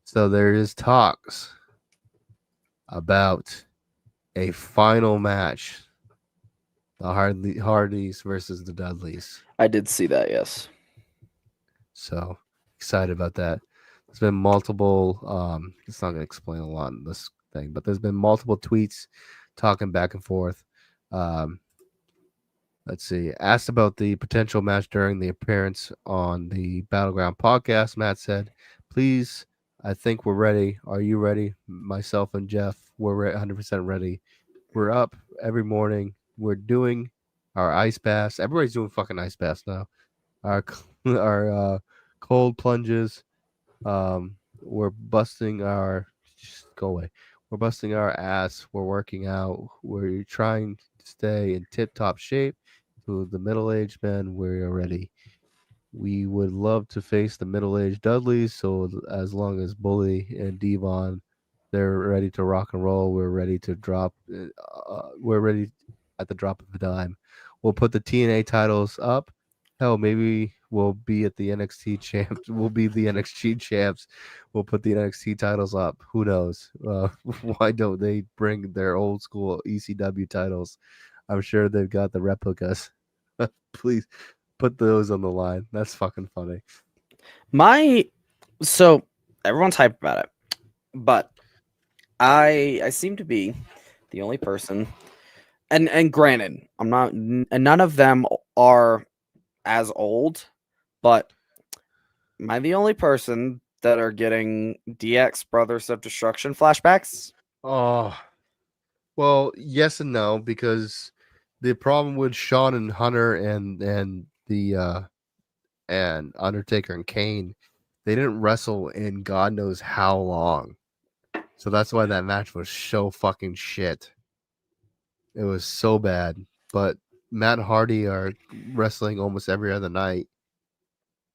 So there is talks about a final match. The Hardys versus the Dudleys. I did see that, yes. So excited about that. There's been multiple it's not gonna explain a lot in this thing, but there's been multiple tweets talking back and forth. Let's see. Asked about the potential match during the appearance on the Battleground podcast, Matt said, "Please, I think we're ready. Are you ready?" Myself and Jeff, we're 100% ready. We're up every morning. We're doing our ice baths. Everybody's doing fucking ice baths now. Our cold plunges. We're busting our go away. We're busting our ass. We're working out. We're trying to stay in tip-top shape. To the middle-aged men, we're ready. We would love to face the middle-aged Dudleys. So as long as Bully and Devon, they're ready to rock and roll. We're ready to drop. We're ready at the drop of a dime. We'll put the TNA titles up. Hell, maybe we'll be at the NXT champs. We'll be the NXT champs. We'll put the NXT titles up. Who knows? Why don't they bring their old school ECW titles? I'm sure they've got the replicas. Please put those on the line. That's fucking funny. So everyone's hyped about it, but I seem to be the only person. And granted, I'm not. And none of them are as old, but am I the only person that are getting DX Brothers of Destruction flashbacks? Oh, well, yes and no, because the problem with Shawn and Hunter and the and Undertaker and Kane, they didn't wrestle in God knows how long. So that's why that match was so fucking shit. It was so bad. But Matt and Hardy are wrestling almost every other night.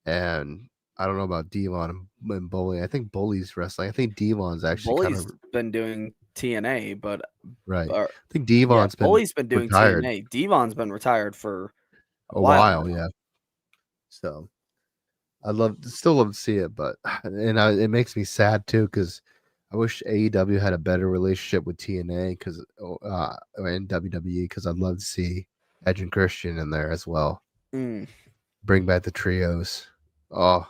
And I don't know about Devon and Bully. I think Bully's wrestling. I think Devon's actually Bully's been doing TNA, but right. I think Devon's been Bully's been doing retired. TNA. Devon's been retired for a while, yeah. So I still love to see it, but it makes me sad too because I wish AEW had a better relationship with TNA and WWE because I'd love to see Edge and Christian in there as well. Bring back the trios. Oh,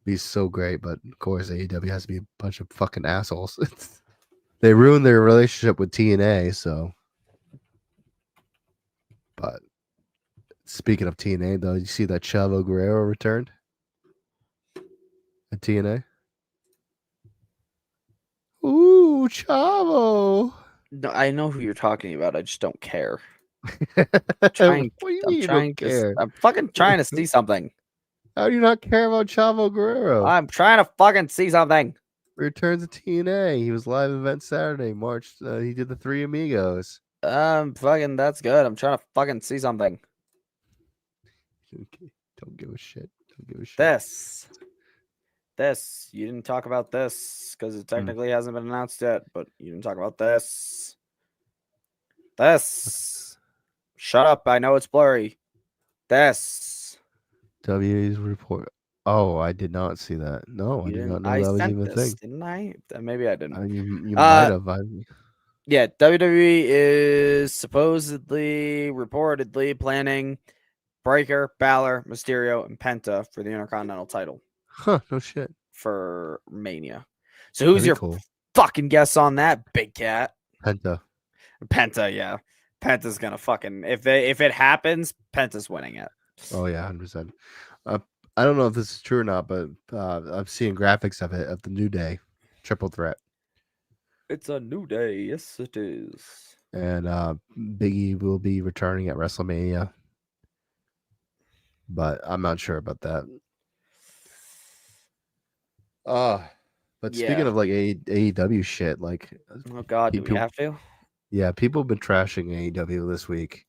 be so great, but of course AEW has to be a bunch of fucking assholes. They ruined their relationship with TNA, so. But speaking of TNA, though, you see that Chavo Guerrero returned at TNA? Ooh, Chavo. No, I know who you're talking about. I just don't care. What do you mean you don't care? I'm fucking trying to see something. How do you not care about Chavo Guerrero? I'm trying to fucking see something. Returns to TNA. He was live event Saturday, March. He did the Three Amigos. Fucking, that's good. I'm trying to fucking see something. Don't give a shit. Don't give a shit. This. You didn't talk about this because it technically hasn't been announced yet, but you didn't talk about this. Shut up. I know it's blurry. This. WWE's report. Oh, I did not see that. No, I did not know that was even a thing. Didn't I? Maybe I didn't. You might have. Yeah, WWE is reportedly planning Breaker, Balor, Mysterio, and Penta for the Intercontinental title. Huh, no shit. For Mania. So who's your fucking guess on that, big cat? Penta, yeah. Penta's gonna fucking if it happens, Penta's winning it. Oh yeah, 100%. I don't know if this is true or not, but I've seen graphics of it of the New Day triple threat. It's a new day, yes it is. And Big E will be returning at WrestleMania, but I'm not sure about that. But speaking of like AEW shit, like oh god, do we have to? Yeah, people have been trashing AEW this week.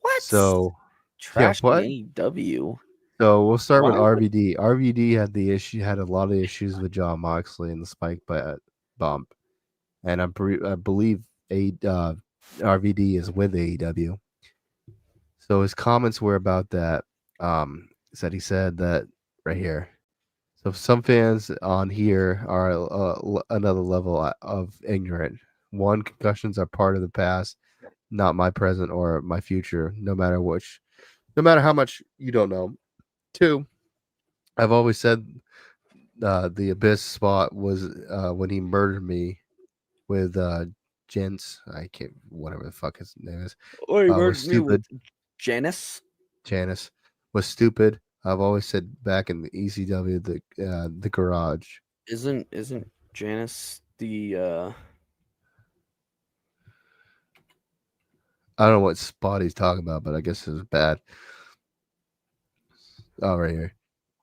What? So trashing AEW. So we'll start with RVD. RVD had a lot of issues with Jon Moxley and the Spike bump, and I believe RVD is with AEW. So his comments were about that. He said that right here. So some fans on here are another level of ignorant. One, concussions are part of the past, not my present or my future, no matter how much you don't know. Two, I've always said the Abyss spot was when he murdered me with Jens. I can't, whatever the fuck his name is. Oh, he murdered me with Janice was stupid. I've always said back in the ECW, the garage. Isn't Janice the I don't know what spot he's talking about, but I guess it was bad. Oh, right here.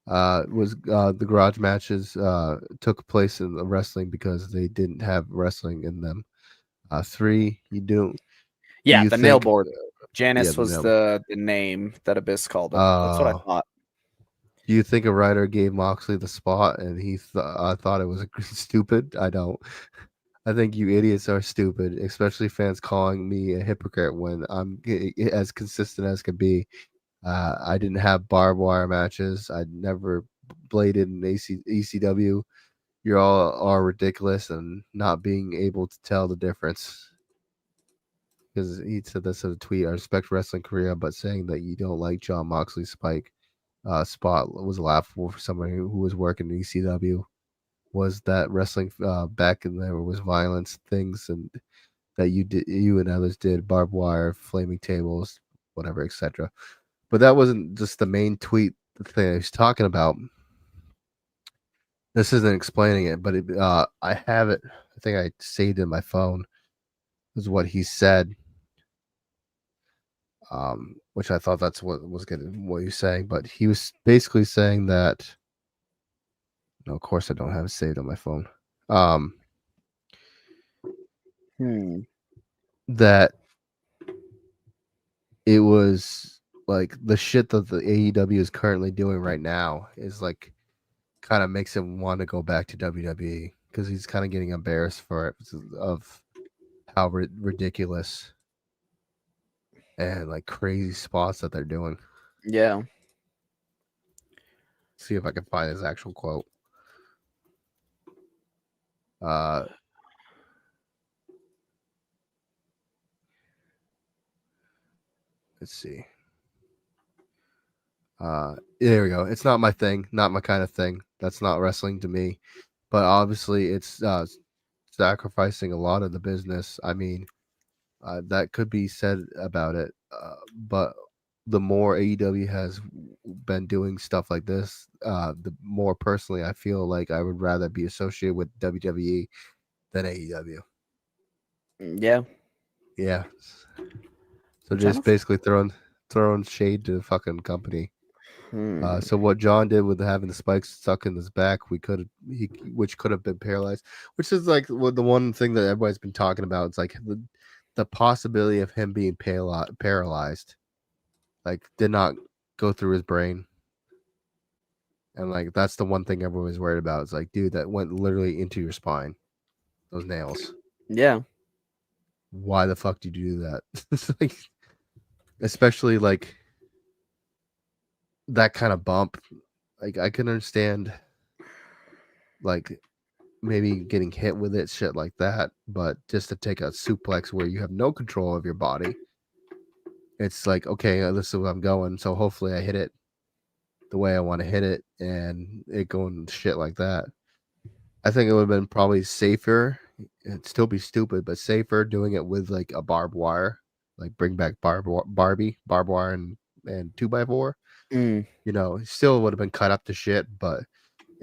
Was the garage matches took place in the wrestling because they didn't have wrestling in them. Three, you do. Yeah, the nail board. Janice was the name that Abyss called it. That's what I thought. Do you think a writer gave Moxley the spot and he thought it was stupid? I don't. I think you idiots are stupid, especially fans calling me a hypocrite when I'm as consistent as can be. I didn't have barbed wire matches. I never bladed in ECW. You all are ridiculous and not being able to tell the difference. Because he said this in a tweet. I respect wrestling Korea, but saying that you don't like Jon Moxley's Spike spot was laughable for somebody who was working in ECW. Was that wrestling back in there was violence things and that you and others did, barbed wire, flaming tables, whatever, etc. But that wasn't just the main tweet thing I was talking about. This isn't explaining it, but I have it. I think I saved it in my phone. Is what he said. Which I thought that's what was getting what he's saying, but he was basically saying that. No, of course I don't have it saved on my phone. That it was like the shit that the AEW is currently doing right now is like kind of makes him want to go back to WWE because he's kind of getting embarrassed for it of how ridiculous and like crazy spots that they're doing. Yeah. See if I can find his actual quote. Uh, let's see. There we go. It's not my thing, not my kind of thing. That's not wrestling to me. But obviously, it's sacrificing a lot of the business. I mean, that could be said about it. But the more AEW has been doing stuff like this, the more personally I feel like I would rather be associated with WWE than AEW. Yeah. Yeah. So I'm trying just to basically throwing shade to the fucking company. Hmm. So what John did with having the spikes stuck in his back, which could have been paralyzed, which is like the one thing that everybody's been talking about. It's like the possibility of him being paralyzed, like did not go through his brain, and like that's the one thing everyone was worried about. It's like, dude, that went literally into your spine, those nails. Yeah. Why the fuck did you do that? It's like, especially like that kind of bump. Like I can understand, like maybe getting hit with it, shit like that. But just to take a suplex where you have no control of your body, it's like, okay, this is where I'm going. So hopefully I hit it the way I want to hit it and it going shit like that. I think it would have been probably safer. It'd still be stupid, but safer doing it with like a barbed wire, like bring back barbed wire and 2x4. Mm. You know, it still would have been cut up to shit, but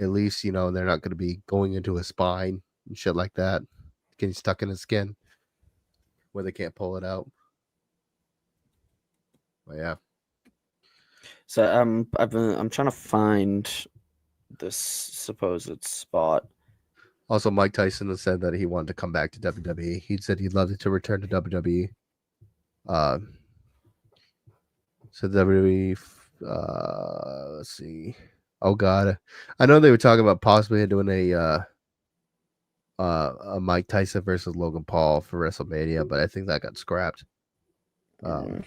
at least, you know, they're not going to be going into his spine and shit like that, getting stuck in his skin where they can't pull it out. But yeah. So I'm trying to find this supposed spot. Also, Mike Tyson has said that he wanted to come back to WWE. He said he'd love to return to WWE. So WWE, let's see. Oh God, I know they were talking about possibly doing a Mike Tyson versus Logan Paul for WrestleMania, but I think that got scrapped. And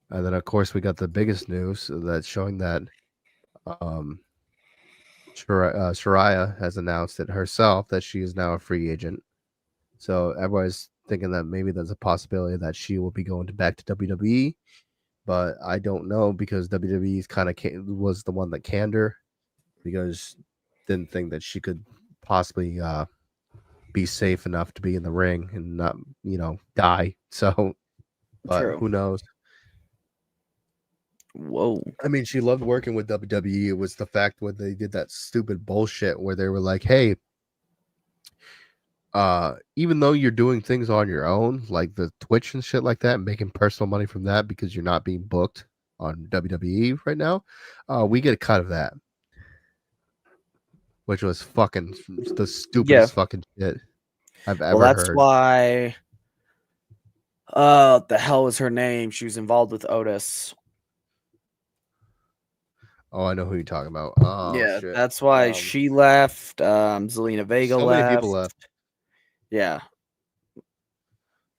then of course we got the biggest news that's showing that Saraya has announced it herself that she is now a free agent. So everybody's thinking that maybe there's a possibility that she will be going back to WWE, but I don't know because WWE's kind of was the one that canned her because didn't think that she could possibly be safe enough to be in the ring and not, you know, die. So, but True. who knows? Whoa. I mean, she loved working with WWE. It was the fact when they did that stupid bullshit where they were like, hey, even though you're doing things on your own, like the Twitch and shit like that, and making personal money from that because you're not being booked on WWE right now, we get a cut of that. Which was fucking the stupidest fucking shit I've ever heard. That's why the hell was her name? She was involved with Otis. Oh, I know who you're talking about. Oh, yeah, shit. That's why she left. Zelina Vega so left. many people left. Yeah.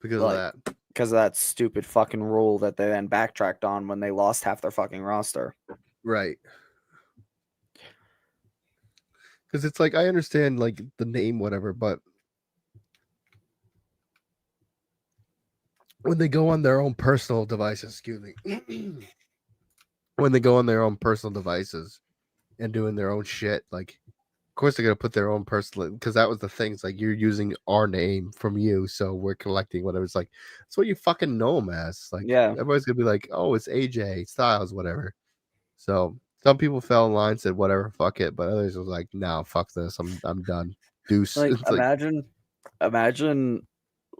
Because of that. Because of that stupid fucking rule that they then backtracked on when they lost half their fucking roster. Right. Because it's like, I understand like the name, whatever, but when they go on their own personal devices, excuse me, when they go on their own personal devices and doing their own shit, like, of course they're gonna put their own personal, because that was the thing. It's like, you're using our name from you, so we're collecting whatever. It's like, that's what you fucking know them as. Like, everybody's gonna be like, oh, it's AJ Styles, whatever. So some people fell in line, said whatever, fuck it, but others was like, no, fuck this, I'm done. Deuce. Like, It's imagine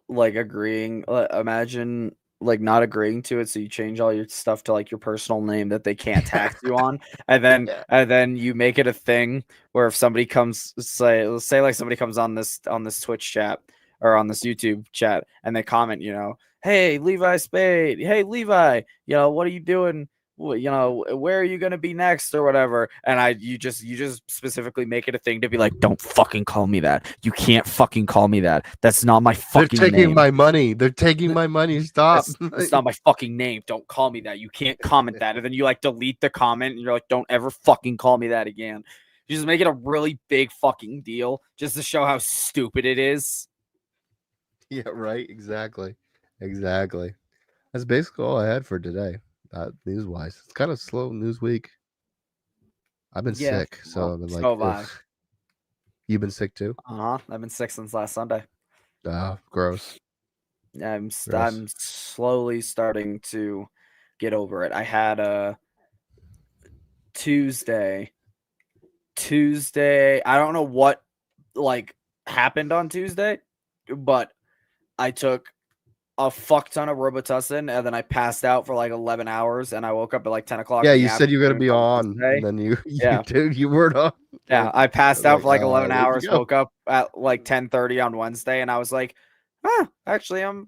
like agreeing, imagine like not agreeing to it, so you change all your stuff to like your personal name that they can't tax you on, and then you make it a thing where if somebody comes, let's say like somebody comes on this Twitch chat or on this YouTube chat and they comment, you know, hey Levi Spade, hey Levi, you know, what are you doing well, you know, where are you gonna be next or whatever? And you just specifically make it a thing to be like, don't fucking call me that. You can't fucking call me that. That's not my fucking They're taking name. my money. They're taking my money. Stop. That's not my fucking name. Don't call me that. You can't comment that. And then you like delete the comment and you're like, don't ever fucking call me that again. You just make it a really big fucking deal just to show how stupid it is. Yeah, right. Exactly. That's basically all I had for today. News wise, it's kind of slow news week. I've been sick, so I've been like, so have I. You've been sick too? I've been sick since last Sunday. Gross. I'm slowly starting to get over it. I had a Tuesday. I don't know what like happened on Tuesday, but I took a fuck ton of Robitussin and then I passed out for like 11 hours and I woke up at like 10 o'clock. Yeah, you said you were gonna be on, and then you weren't on. Yeah, I passed out for like 11 where'd you hours, go? woke up at like 10:30 on Wednesday, and I was like, actually, I'm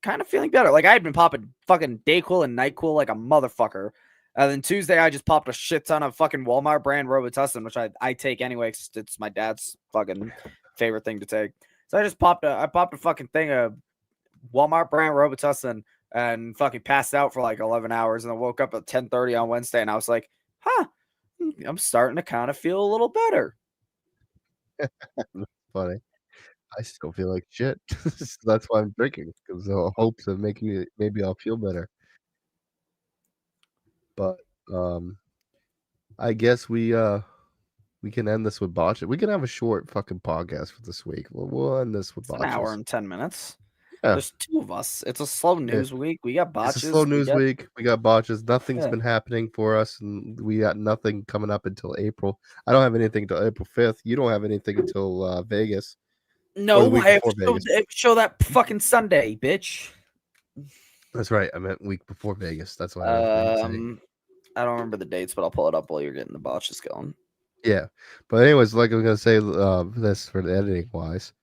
kind of feeling better. Like I had been popping fucking Dayquil and NyQuil like a motherfucker. And then Tuesday, I just popped a shit ton of fucking Walmart brand Robitussin, which I take anyway, 'cause it's my dad's fucking favorite thing to take. So I just popped a fucking thing of Walmart brand Robitussin and fucking passed out for like 11 hours, and then woke up at 10:30 on Wednesday, and I was like, I'm starting to kind of feel a little better. Funny. I still feel like shit. That's why I'm drinking, because the hopes of making it, maybe I'll feel better. But I guess we can end this with botches. We can have a short fucking podcast for this week. We'll end this with botches. An hour and 10 minutes. Yeah. There's two of us. It's a slow news week. We got botches. It's a slow news week. We got botches. Nothing's been happening for us, and we got nothing coming up until April. I don't have anything until April 5th. You don't have anything until Vegas. No, I have to show that fucking Sunday, bitch. That's right. I meant week before Vegas. That's why. I don't remember the dates, but I'll pull it up while you're getting the botches going. Yeah, but anyways, like I was gonna say, this for the editing wise.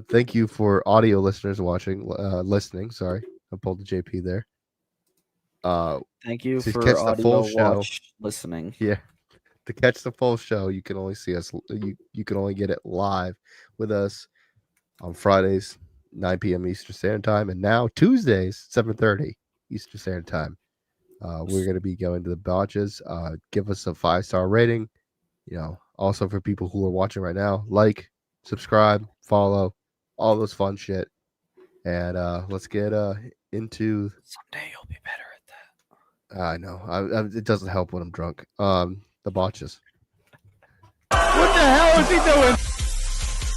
Thank you for audio listeners listening. Sorry, I pulled the JP there. Thank you to for catch audio the full show. Listening. Yeah, to catch the full show, you can only see us. You can only get it live with us on Fridays, 9 p.m. Eastern Standard Time, and now Tuesdays, 7:30 Eastern Standard Time. We're going to be going to the botches. Give us a 5-star rating. You know, also for people who are watching right now, like, subscribe, follow, all those fun shit. And let's get into. Someday you'll be better at that. I know. It doesn't help when I'm drunk. The botches. What the hell is he doing?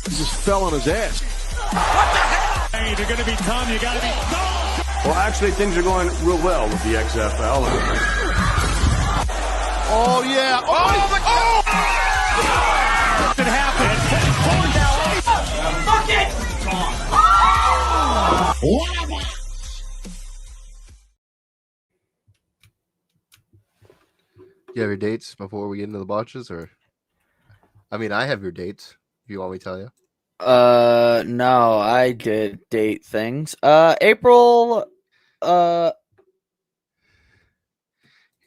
He just fell on his ass. What the hell? Hey, if you're going to be Tom, you got to be Tom. Well, actually, things are going real well with the XFL. Oh, yeah. Oh, It happened. Fuck it! You have your dates before we get into the botches, or? I mean, I have your dates. If you want me to tell you. No, I did date things. April. Here,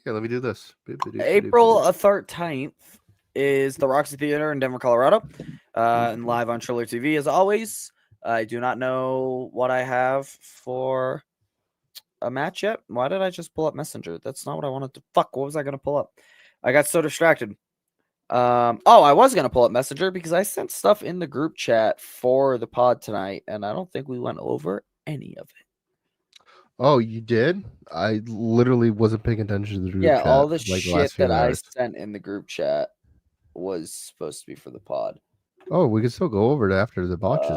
let me do this. April 13th is the Roxy Theater in Denver, Colorado, and live on Triller TV as always. I do not know what I have for a match yet. Why did I just pull up Messenger? That's not what I wanted to. Fuck, what was I going to pull up? I got so distracted. I was going to pull up Messenger because I sent stuff in the group chat for the pod tonight, and I don't think we went over any of it. Oh, you did? I literally wasn't paying attention to the group chat. All the shit that I sent in the group chat was supposed to be for the pod. Oh, we can still go over it after the botches.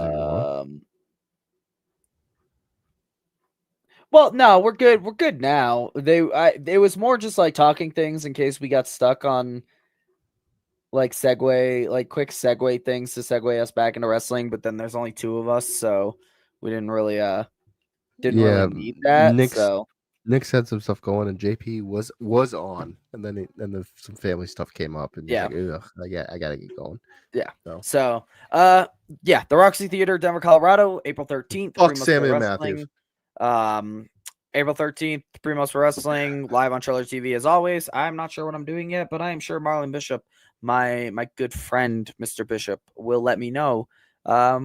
Well, no, we're good. We're good now. It was more just like talking things in case we got stuck on like quick segue things to segue us back into wrestling. But then there's only two of us, so we didn't really really need that. Nick had some stuff going, and JP was on, and then some family stuff came up, and like, I gotta get going. Yeah. So the Roxy Theater, Denver, Colorado, April 13th. Fuck Sammy and Matthews. April 13th, Primos for Wrestling, live on Trailer TV as always. I'm not sure what I'm doing yet, but I am sure Marlon Bishop, my good friend, Mr. Bishop, will let me know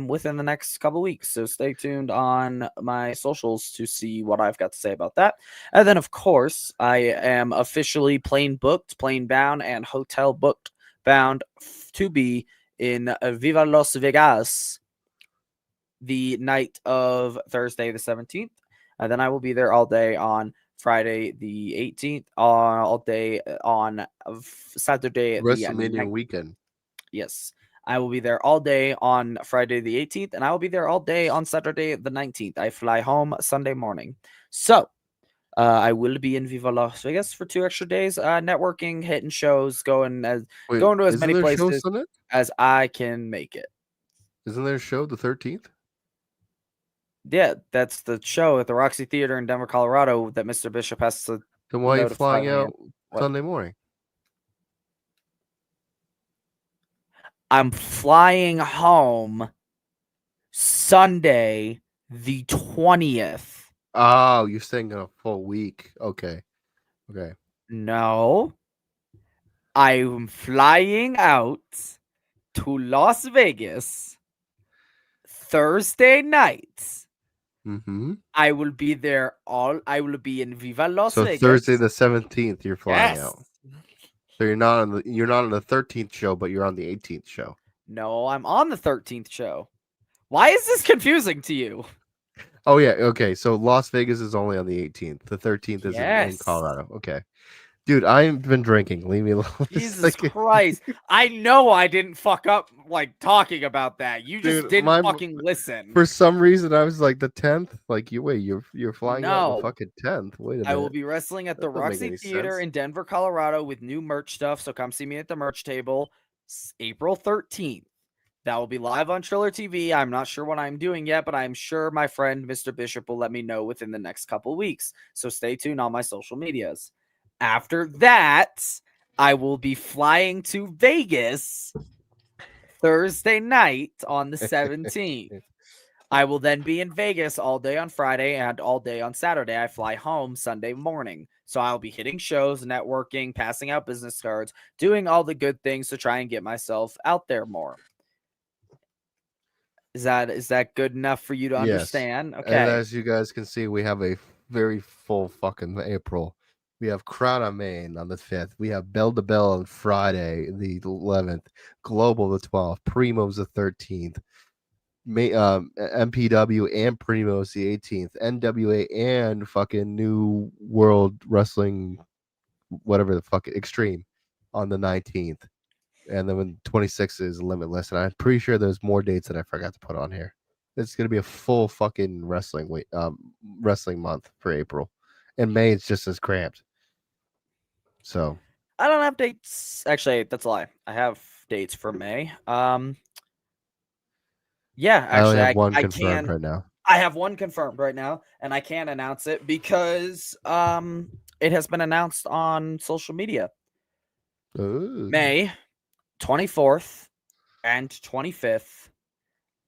within the next couple weeks. So stay tuned on my socials to see what I've got to say about that. And then, of course, I am officially plane booked, plane bound, and hotel booked bound to be in Viva Las Vegas the night of Thursday the 17th. And then I will be there all day on Friday the 18th, all day on Saturday WrestleMania weekend. Yes, I will be there all day on Friday the 18th, and I will be there all day on Saturday the 19th. I fly home Sunday morning. So I will be in Viva Las Vegas for 2 extra days, networking, hitting shows, going to as many places as I can make it. Isn't there a show the 13th? Yeah, that's the show at the Roxy Theater in Denver, Colorado that Mr. Bishop has to. Then why are you flying out Sunday morning? I'm flying home Sunday the 20th. Oh, you're staying a full week. Okay. No. I'm flying out to Las Vegas Thursday night. Mm-hmm. I will be there I will be in Viva Las Vegas. So Thursday the 17th, you're flying out. So you're not on the 13th show, but you're on the 18th show. No, I'm on the 13th show. Why is this confusing to you? Oh yeah, okay. So Las Vegas is only on the 18th. The 13th is in Colorado. Okay. Dude, I've been drinking. Leave me alone. Jesus Christ. I know I didn't fuck up like talking about that. You just didn't fucking listen. For some reason I was like the 10th. Like you're flying out the fucking 10th. Wait a minute. I will be wrestling at the Roxy Theater in Denver, Colorado with new merch stuff. So come see me at the merch table April 13th. That will be live on Triller TV. I'm not sure what I'm doing yet, but I'm sure my friend Mr. Bishop will let me know within the next couple weeks. So stay tuned on my social medias. After that, I will be flying to Vegas Thursday night on the 17th. I will then be in Vegas all day on Friday and all day on Saturday. I fly home Sunday morning. So I'll be hitting shows, networking, passing out business cards, doing all the good things to try and get myself out there more. Is that good enough for you to understand? Yes. Okay. And as you guys can see, we have a very full fucking April. We have Crown on Maine on the 5th. We have Bell to Bell on Friday, the 11th. Global the 12th. Primos the 13th. MPW and Primos the 18th. NWA and fucking New World Wrestling, whatever the fuck, Extreme on the 19th. And then when 26th is Limitless. And I'm pretty sure there's more dates that I forgot to put on here. It's going to be a full fucking wrestling month for April. And May it's just as cramped. So I don't have dates. Actually, that's a lie. I have dates for May. Yeah, actually, I have one confirmed right now. I have one confirmed right now, and I can't announce it because it has been announced on social media. Ooh. May 24th and 25th,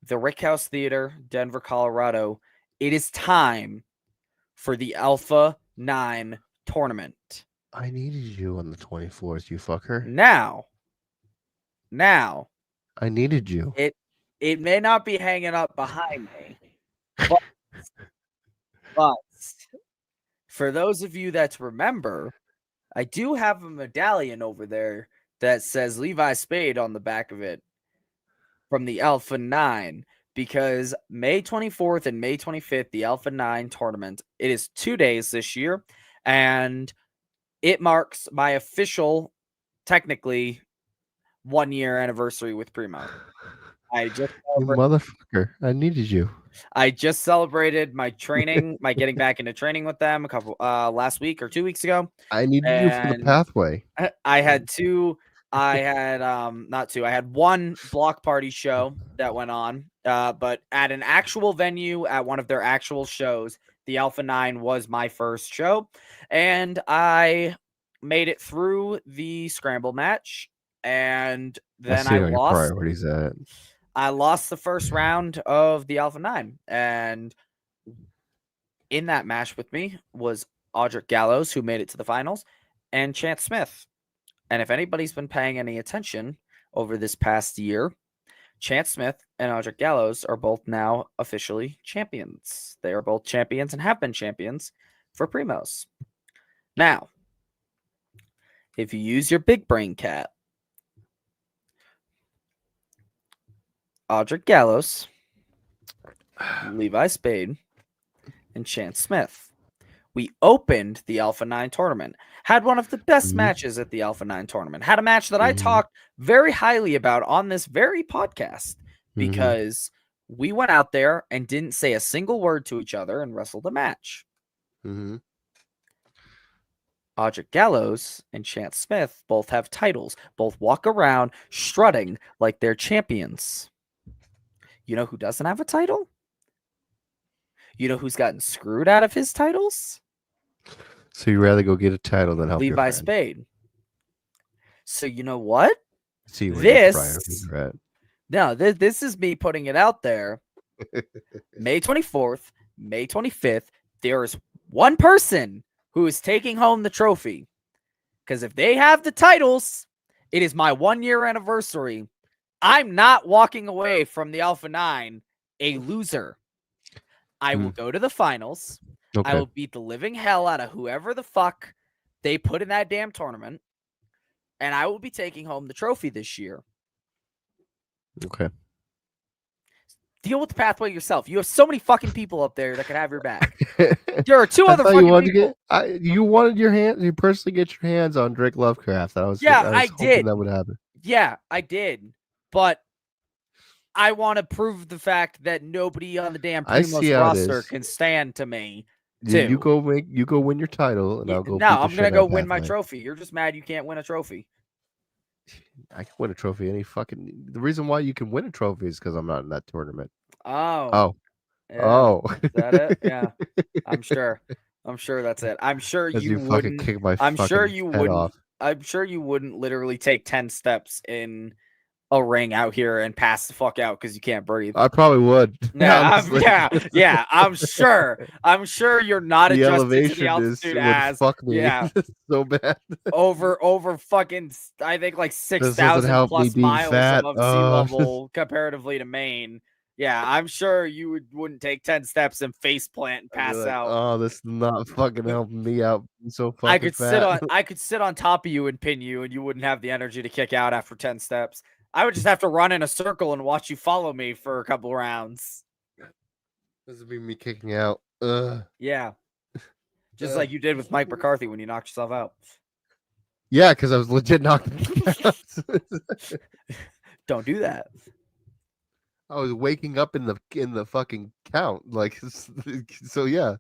the Rick House Theater, Denver, Colorado. It is time for the Alpha 9 tournament. I needed you on the 24th, you fucker. Now, I needed you. It may not be hanging up behind me, but for those of you that remember, I do have a medallion over there that says Levi Spade on the back of it from the Alpha 9, because May 24th and May 25th, the Alpha 9 tournament, it is 2 days this year, and it marks my official, technically, 1 year anniversary with Primo. You motherfucker. I needed you. I just celebrated my training, my getting back into training with them last week or 2 weeks ago. I needed you for the pathway. I had one block party show that went on, but at an actual venue at one of their actual shows, the Alpha 9 was my first show, and I made it through the scramble match, and then I lost. Priorities at. I lost the first round of the Alpha 9, and in that match with me was Audric Gallows, who made it to the finals, and Chance Smith. And if anybody's been paying any attention over this past year, Chance Smith and Audric Gallows are both now officially champions. They are both champions and have been champions for Primos. Now, if you use your big brain cat, Audric Gallows, Levi Spade, and Chance Smith. We opened the Alpha 9 tournament, had one of the best matches at the Alpha 9 tournament, had a match that I talked very highly about on this very podcast because we went out there and didn't say a single word to each other and wrestled a match. Audric Gallows and Chance Smith both have titles, both walk around strutting like they're champions. You know who doesn't have a title? You know who's gotten screwed out of his titles? So you rather go get a title than help Levi your friend. Spade. So you know what? See where This you're at. No, this is me putting it out there. May 24th, May 25th, there is one person who is taking home the trophy. Because if they have the titles, it is my 1-year anniversary. I'm not walking away from the Alpha 9 a loser. I will go to the finals. Okay. I will beat the living hell out of whoever the fuck they put in that damn tournament. And I will be taking home the trophy this year. Okay. Deal with the pathway yourself. You have so many fucking people up there that can have your back. There are two other thought fucking you wanted people. you wanted you personally get your hands on Drake Lovecraft. I was I hoping did. that would happen. Yeah, I did. But I want to prove the fact that nobody on the damn I see Primos how it roster is. can stand to me. You go win your title, and I'll go. No, I'm gonna go win my trophy. You're just mad you can't win a trophy. I can win a trophy any fucking. The reason why you can win a trophy is because I'm not in that tournament. Oh. Yeah. Is that it? Yeah. I'm sure that's it. I'm sure you wouldn't kick my I'm sure fucking you head wouldn't off. I'm sure you wouldn't literally take 10 steps in a ring out here and pass the fuck out because you can't breathe. I probably would. Yeah, I'm sure. I'm sure you're not The adjusted elevation to the altitude would as fuck me. yeah. So bad. over fucking I think like doesn't 6,000 help me plus being miles fat. above sea level comparatively to Maine. Yeah, I'm sure you wouldn't take 10 steps and face plant and pass out. Oh, this is not fucking helping me out. I'm so fucking I could sit on top of you and pin you, and you wouldn't have the energy to kick out after 10 steps. I would just have to run in a circle and watch you follow me for a couple rounds. This would be me kicking out. Yeah. Just like you did with Mike McCarthy when you knocked yourself out. Yeah, because I was legit knocking out. Don't do that. I was waking up in the fucking count, like so. Yeah,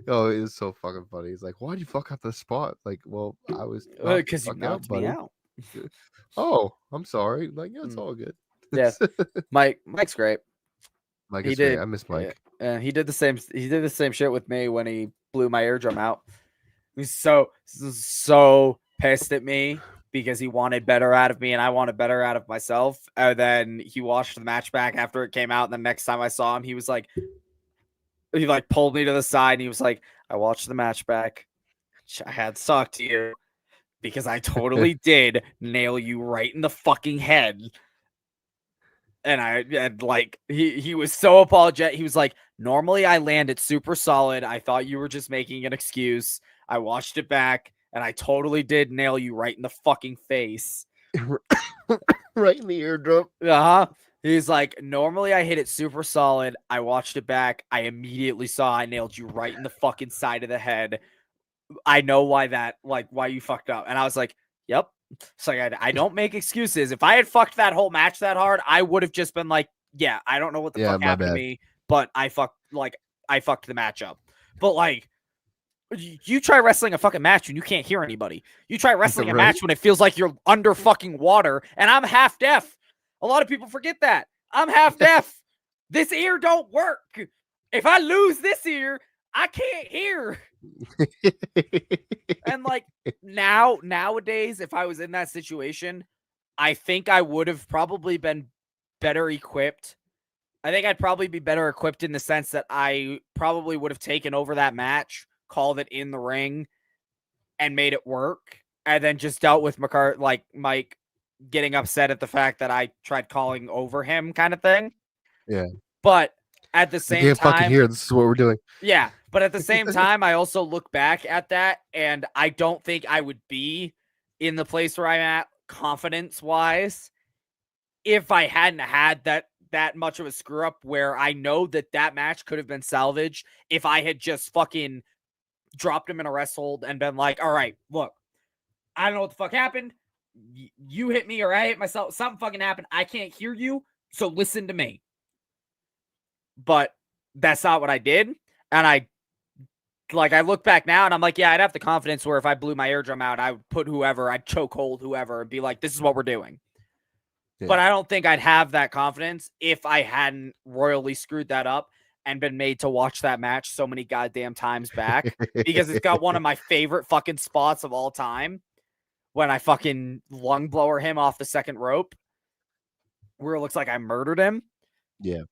oh, it was so fucking funny. He's like, "Why'd you fuck up the spot?" Like, well, I was because you knocked me out. Oh, I'm sorry. Like, yeah, it's all good. Yeah, Mike's great. Mike He is great. did. I miss Mike. And he did the same. He did the same shit with me when he blew my eardrum out. He's so pissed at me because he wanted better out of me and I wanted better out of myself. And then he watched the match back after it came out. And the next time I saw him, he pulled me to the side and he was like, I watched the match back. I had to talk to you because I totally did nail you right in the fucking head. And he was so apologetic. He was like, normally I land it super solid. I thought you were just making an excuse. I watched it back. And I totally did nail you right in the fucking face. Right in the eardrum. Uh-huh. He's like, normally I hit it super solid. I watched it back. I immediately saw I nailed you right in the fucking side of the head. I know why you fucked up. And I was like, yep. So I don't make excuses. If I had fucked that whole match that hard, I would have just been like, yeah, I don't know what the fuck happened to me, but I fucked the match up. But like, you try wrestling a fucking match when you can't hear anybody. You try wrestling a match when it feels like you're under fucking water, and I'm half deaf. A lot of people forget that. I'm half deaf. This ear don't work. If I lose this ear, I can't hear. And like nowadays, if I was in that situation, I think I would have probably been better equipped I think I'd probably be better equipped in the sense that I probably would have taken over that match, called it in the ring, and made it work, and then just dealt with Mike getting upset at the fact that I tried calling over him, kind of thing. Yeah. But at the same time, fucking hear this is what we're doing. Yeah, but at the same time, I also look back at that, and I don't think I would be in the place where I'm at, confidence-wise, if I hadn't had that much of a screw-up where I know that match could have been salvaged if I had just fucking dropped him in a rest hold and been like, all right, look, I don't know what the fuck happened. You hit me or I hit myself. Something fucking happened. I can't hear you, so listen to me. But that's not what I did. And I look back now and I'm like, yeah, I'd have the confidence where if I blew my eardrum out, I would put whoever, I'd choke hold whoever and be like, this is what we're doing. Yeah. But I don't think I'd have that confidence if I hadn't royally screwed that up and been made to watch that match so many goddamn times back because it's got one of my favorite fucking spots of all time when I fucking lung blower him off the second rope where it looks like I murdered him. Yeah.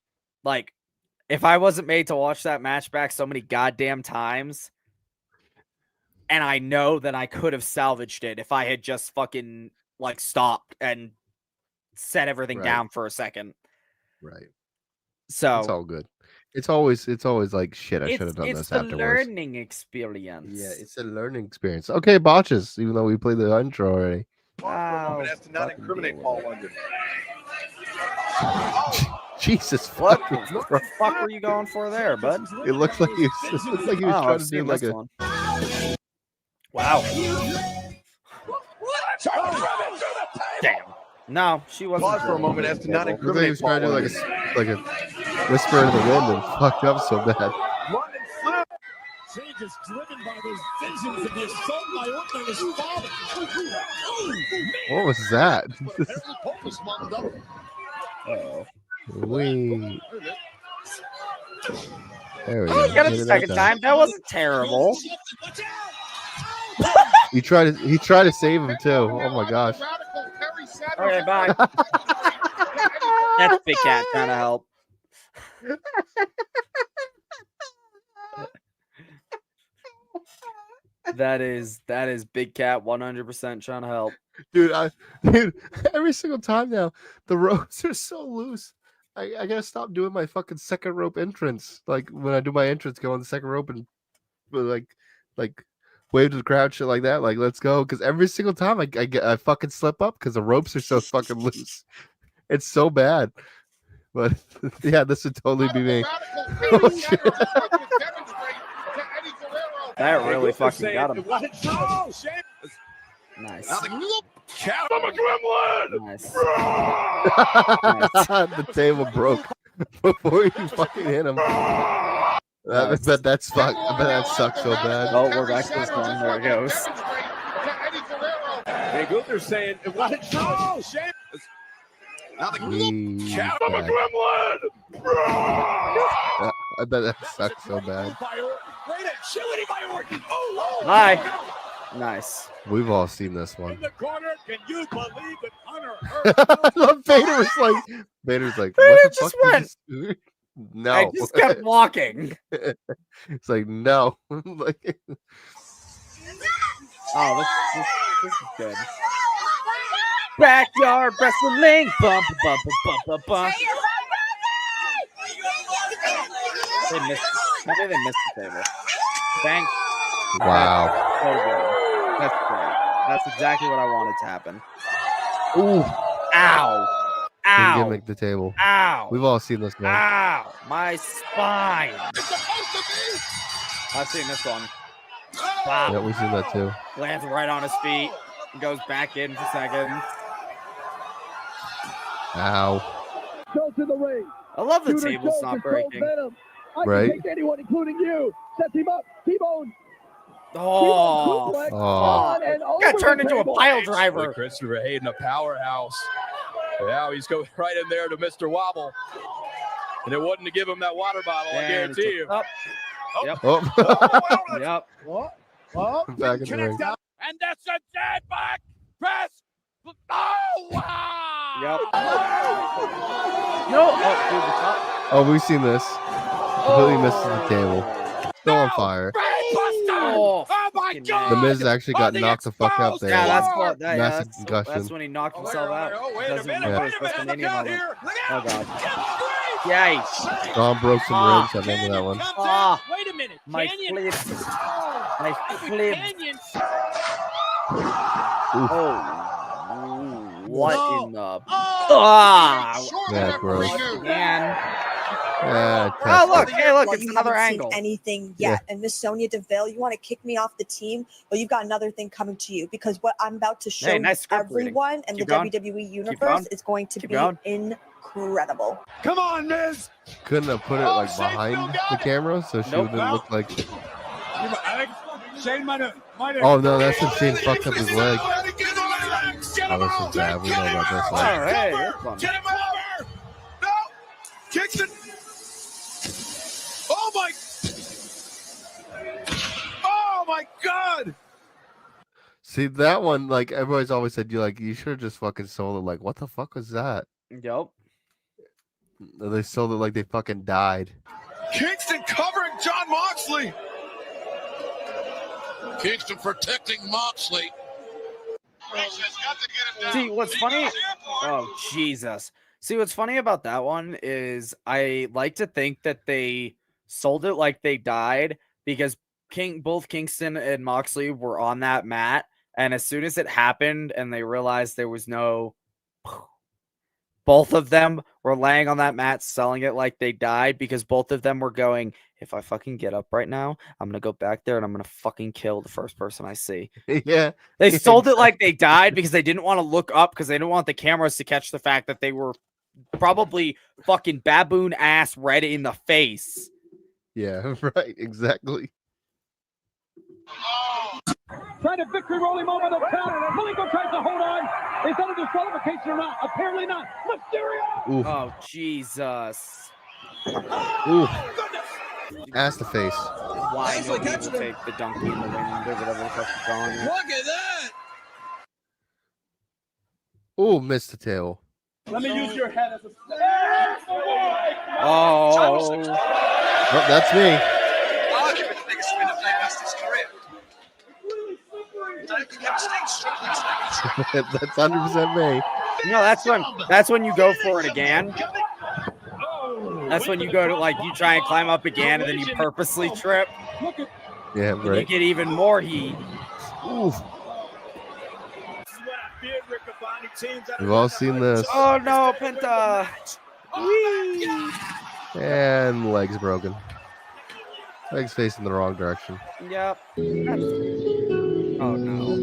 Like, if I wasn't made to watch that match back so many goddamn times, and I know that I could have salvaged it if I had just fucking stopped and set everything down for a second. Right. So it's all good. It's always like shit. I should have done this afterwards. It's the learning experience. Yeah, it's a learning experience. Okay, botches. Even though we played the intro already. Wow. It has to not incriminate Paul London. Jesus, what the fuck were you going for there, bud? It looks like he was trying to do like a. One. Wow. Damn. No, she wasn't. Pause for a moment. As to not incriminate. He was trying to do like a whisper in the wind and fucked up so bad. Change is driven by those visions of the assault by Orton and his father. What was that? Uh-oh. Wee. There we Oh, go. got it the second time. That wasn't terrible. He tried to save him too. Oh my gosh. Okay, bye. That's Big Cat trying to help. That is Big Cat 100% trying to help. Dude, every single time now, the ropes are so loose. I gotta stop doing my fucking second rope entrance. Like when I do my entrance, go on the second rope and like wave to the crowd, shit like that. Like let's go, because every single time I fucking slip up because the ropes are so fucking loose. It's so bad. But yeah, this would totally be me. Oh, shit. That really fucking got him. Nice. Nice. The table broke before you fucking hit him. I bet that sucks so bad. Oh, we're back to this one. There it goes. Hey, Gunther's saying, "What a troll, shit!" I bet that sucks so bad. Hi. Nice. We've all seen this one. In the corner, can you believe that Hunter I love Vader's like, what Vader the just fuck went. No. I just kept walking. It's like, no. Like, Oh, this is good. Backyard wrestling. Bump, bump, bump, bump, bump. They missed. Maybe they missed the table. Thanks. wow. So good. That's great. That's exactly what I wanted to happen. Ooh. Ow. Didn't Ow. gimmick the table. Ow. We've all seen this one. Ow. My spine. I've seen this one. Wow. Yeah, we've seen that too. Lands right on his feet. Goes back in for a second. Ow. Go to the ring. I love the Shooter table's Jones not controls breaking. Venom. I Right. can take anyone, including you. Sets him up. T-bone. Oh. Suplex Oh. on and over Got turned the into a table. pile driver. Christopher Hayden, a powerhouse. Now he's going right in there to Mr. Wobble. And it wasn't to give him that water bottle, I guarantee you. Up. Yep. Oh. Yep. What? Back in the ring. and that's a dead back press. Oh wow! Yep. No. Oh, dude, the top. Oh, we've seen this. Completely misses the table. Still on fire. Oh, Oh my fucking God! The Miz actually got the knocked the fuck out exposed there. Yeah, that's Purr! what. That, yeah, Massive that's concussion. when he knocked himself out. Wait a Doesn't minute, remember wait his a minute, look WrestleMania out moment. here. Look Oh out. god. Yikes. John broke some Ah. ribs. I remember that one. Ah, Wait a minute. my Canyon. flips. My With flips. Canyon. Oh. What No. in the? Oh, Ah. Yeah, gross. Man. Yeah, Oh look! test Hey, look! Well, It's you another haven't angle. seen anything Yeah. yet. And Miss Sonya Deville, you want to kick me off the team? Well, you've got another thing coming to you because what I'm about to show Hey, nice script reading. everyone and Keep the going. WWE going. universe is going to Keep be going. incredible. Come on, Miz. Couldn't have put it like behind the camera so she Nope. wouldn't look like. Shane might have. Oh no, that's when Shane fucked up his leg. Get him out. Get Oh, him this out. is bad. We know about this Oh, one. hey, that's fun. Get him over. No. Kingston. Oh my. Oh my God. See that one? Like everybody's always said, you should have just fucking sold it. Like, what the fuck was that? Yup. They sold it like they fucking died. Kingston covering John Moxley. Kingston protecting Moxley. See, what's funny? Oh, Jesus. See, what's funny about that one is I like to think that they sold it like they died because both Kingston and Moxley were on that mat. And as soon as it happened and they realized there was no... Both of them were laying on that mat selling it like they died because both of them were going, if I fucking get up right now, I'm going to go back there and I'm going to fucking kill the first person I see. Yeah. They sold it like they died because they didn't want to look up because they didn't want the cameras to catch the fact that they were probably fucking baboon ass red in the face. Yeah, right. Exactly. Trying to victory rolling moment of count. Malenko tries to hold on. Is that a disqualification or not? Apparently not. Mysterio. Ooh. Oh, Jesus. Ooh. Ass to face. Why no people take the donkey in the wind or whatever the fuck you're calling it. Look at that. Ooh, missed the tail. Let me use your head as a. Oh. Oh, that's me. Arguably the biggest win of Dave Master's career. That's 100% me. No, that's when you go for it again. That's when you go to you try and climb up again and then you purposely trip. Yeah, And you right. get even more heat. Ooh. We've all seen this. Oh no, Penta. Whee. And legs broken. Legs facing the wrong direction. Yep. Oh no.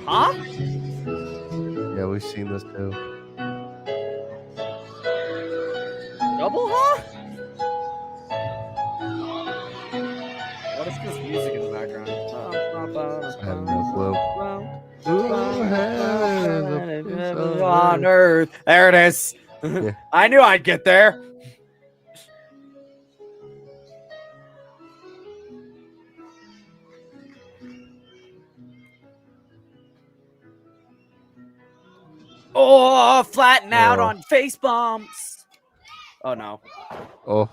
Huh? Yeah, we've seen this too. Double huh? What is this music in the background? I have no clue. Ooh, heaven On earth. There it is. Yeah. I knew I'd get there. Oh, flatten out Oh. on face bumps. Oh no. Oh,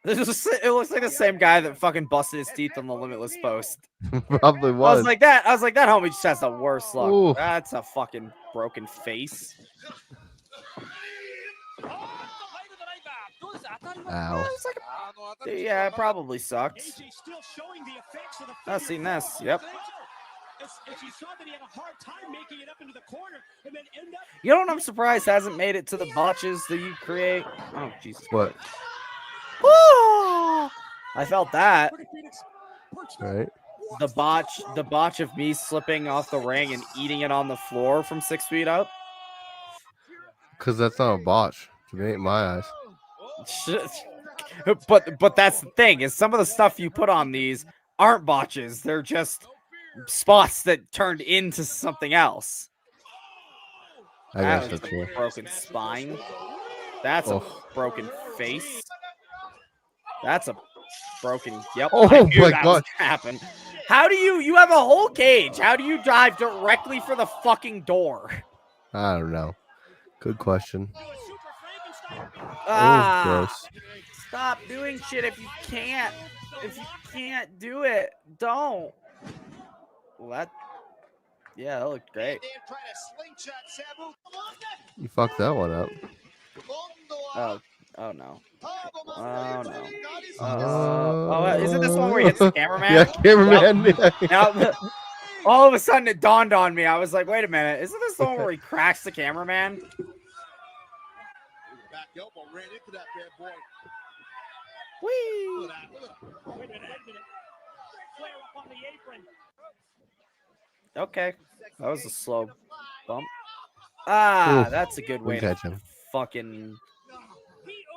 It looks like the same guy that fucking busted his teeth on the Limitless post. probably I was was. like that homie just has the worst luck. Ooh. That's a fucking broken face. Ow. Yeah, it probably sucked. I've seen this. Yep. You know what I'm surprised hasn't made it to the botches that you create? Oh, Jesus. What? I felt that. Right? The botch of me slipping off the ring and eating it on the floor from 6 feet up. Because that's not a botch to me, in my eyes. But that's the thing is some of the stuff you put on these aren't botches. They're just spots that turned into something else. I guess That was that's a true. broken spine. That's a broken face. That's a broken. Yep. Oh I knew my that God. was gonna happen. How do you have a whole cage? How do you dive directly for the fucking door? I don't know. Good question. Ah, gross. stop doing shit if you can't. If you can't do it, don't. Well, that looked great. You fucked that one up. Oh no. Oh no. Isn't this the one where he hits the cameraman? Yeah, cameraman. Now, all of a sudden it dawned on me. I was like, wait a minute. Isn't this the one where he cracks the cameraman? Back elbow ran into that bad boy. Whee! Wait a minute. Flair up on the apron. Okay. That was a slow bump. Ah, Oof. that's a good way Good to catch him. fucking...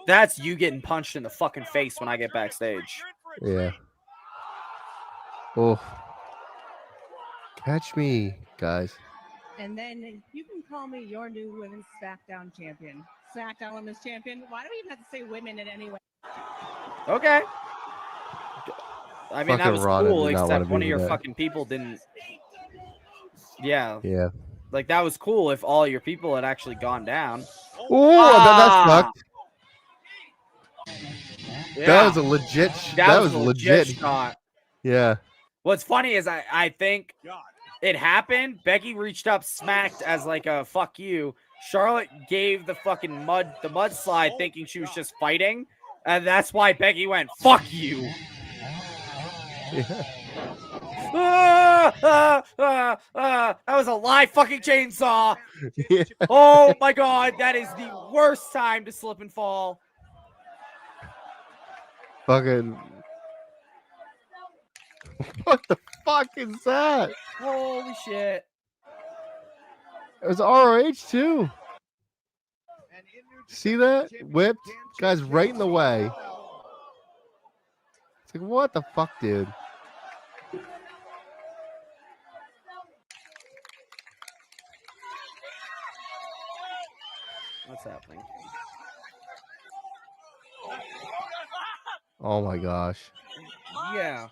That's you getting punched in the fucking face when I get backstage. Yeah. Oh. Catch me, guys. And then you can call me your new women's SmackDown champion. SmackDown women's champion. Why do we even have to say women in any way? Okay. I mean, that Fucking was Raw did cool, not except wanna one of be your there. fucking people didn't. Yeah. Yeah. Like, that was cool if all your people had actually gone down. Oh, that sucked. Yeah. That was a legit. That was a legit. shot. Yeah. What's funny is I think it happened. Becky reached up, smacked as like a fuck you. Charlotte gave the fucking mudslide thinking she was just fighting. And that's why Becky went, fuck you. Yeah. That was a live fucking chainsaw. Yeah. Oh my god, that is the worst time to slip and fall. Fucking. What the fuck is that? Holy shit. It was ROH too. See that? Whipped. Guy's right in the way. It's like, what the fuck, dude? What's happening? Oh my gosh. Yeah.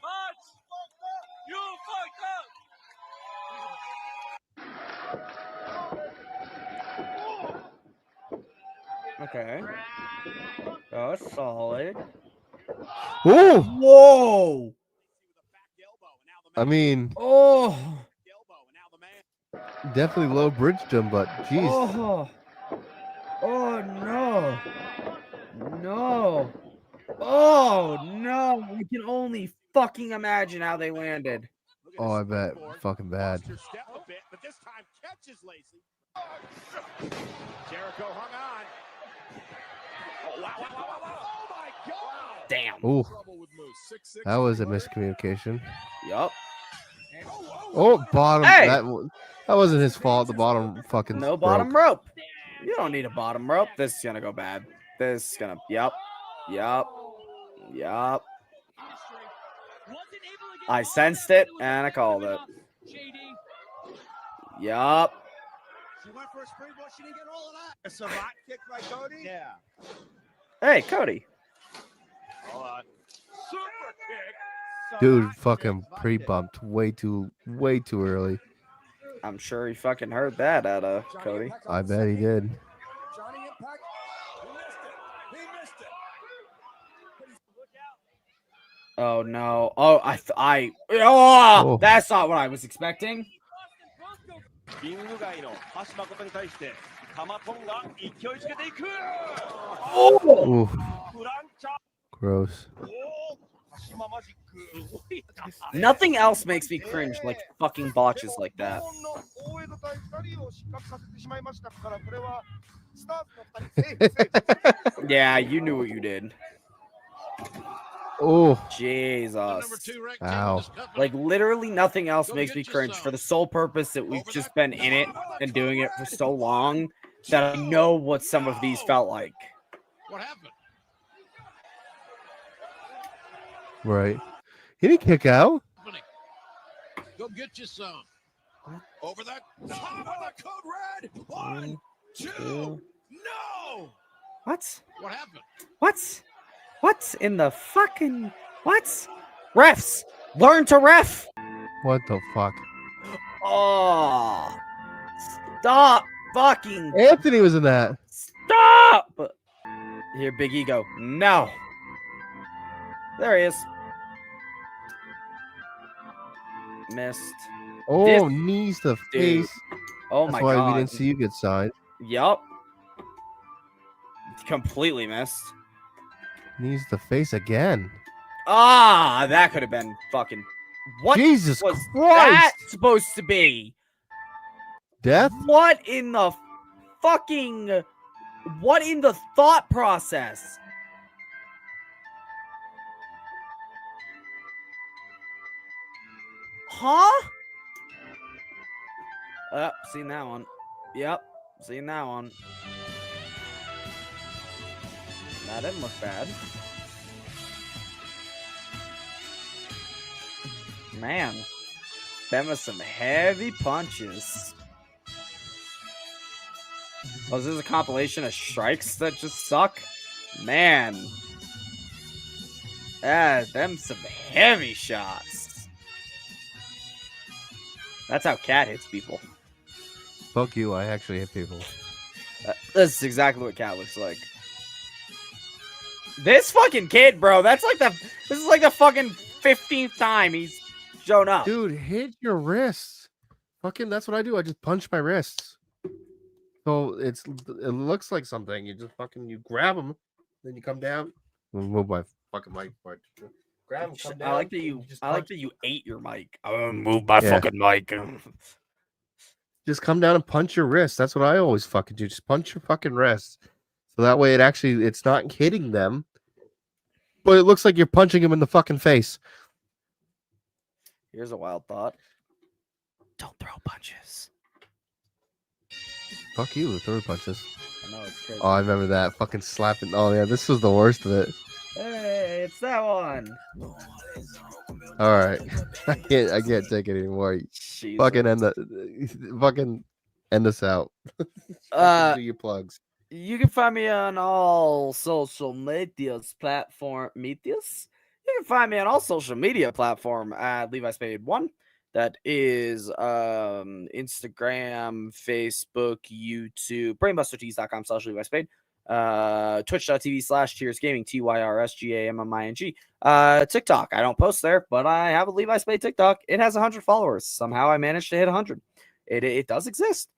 Okay. That was solid. Ooh! Whoa! I mean, Oh! definitely low bridged him, but jeez. Oh! Oh no! No! Oh no! We can only fucking imagine how they landed. Oh, I bet. Fucking bad. But this time catches Lacey. Jericho hung on. Oh, wow. Oh, my God. Damn. Ooh. That was a miscommunication. Yup. Oh, bottom. Hey! That wasn't his fault. The bottom fucking. No bottom rope. You don't need a bottom rope. This is gonna go bad. This is gonna. Yup. I sensed it and I called it. Yup. She went for a springboard. She didn't get all of that. A savant kick by Cody? Yeah. Hey, Cody. Hold on. Super kick. Dude, fucking pre-bumped way too early. I'm sure he fucking heard that out of Cody. I bet he did. Johnny Impact. He missed it. Oh no. Oh, Oh. That's not what I was expecting. Ooh. Gross. Nothing else makes me cringe like fucking botches like that. Yeah, you knew what you did. Oh. Jesus. Ow. Like literally nothing else makes me cringe for the sole purpose that we've just been in it and doing it for so long that I know what some of these felt like. What happened? Right. He didn't kick out. Go get you some. Over that top of the code red. 1, 2. No. What? What happened? What? What in the fucking what? Refs! Learn to ref. What the fuck? Oh, stop fucking Anthony was in that. stop. Here, Big Ego. No. There he is. Missed. Oh, knees to Dude. face. Oh That's my why god. we didn't see you get signed. Yup. Completely missed. Knees to face again. Ah, that could have been fucking. What Jesus was Christ. that supposed to be? Death? What in the fucking. What in the thought process? Huh? Seen that one. Yep, seen that one. That didn't look bad. Man, them was some heavy punches. Was this a compilation of strikes that just suck? Man. Them some heavy shots. That's how Cat hits people. Fuck you, I actually hit people. This is exactly what Cat looks like. This fucking kid, bro, this is like the fucking 15th time he's shown up. Dude, hit your wrists. Fucking, that's what I do. I just punch my wrists. So it looks like something. You just fucking, you grab them, then you come down. Move my fucking mic. Grab them, come down. I like that you ate your mic. Move my fucking mic. Just come down and punch your wrist. That's what I always fucking do. Just punch your fucking wrist. So that way it's not hitting them, but it looks like you're punching them in the fucking face. Here's a wild thought. Don't throw punches. Fuck you, throw punches. I know, it's crazy. Oh, I remember that. Fucking slapping. Oh, yeah, this was the worst of it. Hey, it's that one. All right. I can't take it anymore. Jesus. Fucking end us out. Do your plugs. You can find me on all social medias platform. You can find me on all social media platform at Levi Spade 1. That is Instagram, Facebook, YouTube, brainbustertees.com/Levi Spade, twitch.tv/Cheers Gaming, TYRSGAMMING, TikTok. I don't post there, but I have a Levi Spade TikTok. It has 100 followers. Somehow I managed to hit 100. It does exist.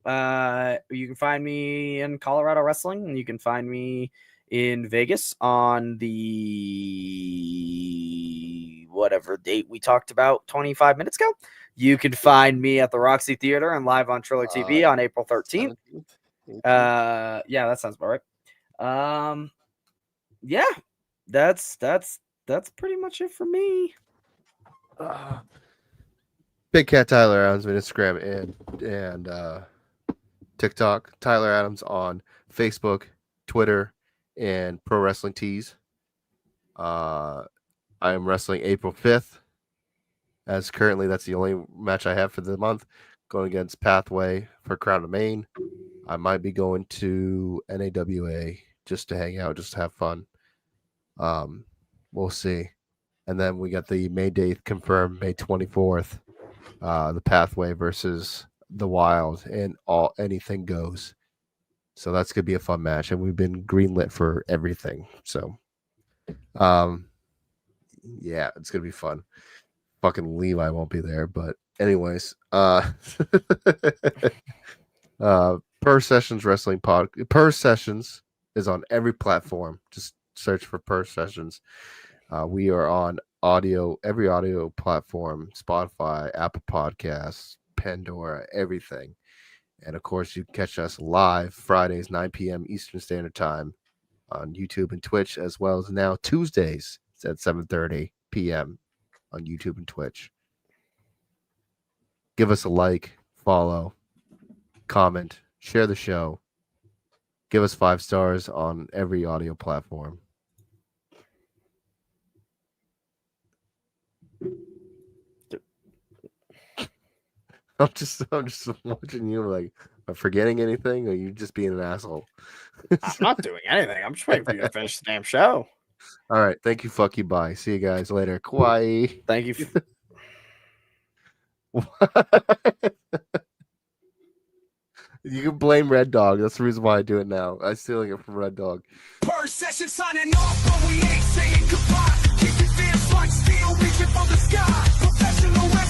You can find me in Colorado wrestling, and you can find me in Vegas on the whatever date we talked about 25 minutes ago. You can find me at the Roxy Theater and live on Triller TV on April 13th. Yeah, that sounds about right. Yeah, that's pretty much it for me. Big Cat Tyler Adams on Instagram and TikTok. Tyler Adams on Facebook, Twitter, and Pro Wrestling Tees. I am wrestling April 5th. As currently, that's the only match I have for the month. Going against Pathway for Crown of Maine. I might be going to NAWA just to hang out, just to have fun. We'll see. And then we got the May date confirmed, May 24th. The Pathway versus the Wild, and anything goes. So that's gonna be a fun match, and we've been greenlit for everything. So, yeah, it's gonna be fun. Fucking Levi won't be there, but anyways, Purr Sessions Wrestling Purr Sessions is on every platform. Just search for Purr Sessions. We are on every audio platform: Spotify, Apple Podcasts, Pandora, everything. And of course, you can catch us live Fridays 9 p.m. Eastern Standard Time on YouTube and Twitch, as well as now Tuesdays at 7:30 p.m. on YouTube and Twitch. Give us a like, follow, comment, share the show. Give us 5 stars on every audio platform. I'm just watching you like, am I forgetting anything, or are you just being an asshole? I'm not doing anything. I'm just waiting for you to finish the damn show. All right. Thank you. Fuck you. Bye. See you guys later. Kawaii. Thank you. You can blame Red Dog. That's the reason why I do it now. I'm stealing it from Red Dog. Per session signing off, but we ain't saying goodbye. Keep your fans like steel, reaching for the sky. Professional wrestling.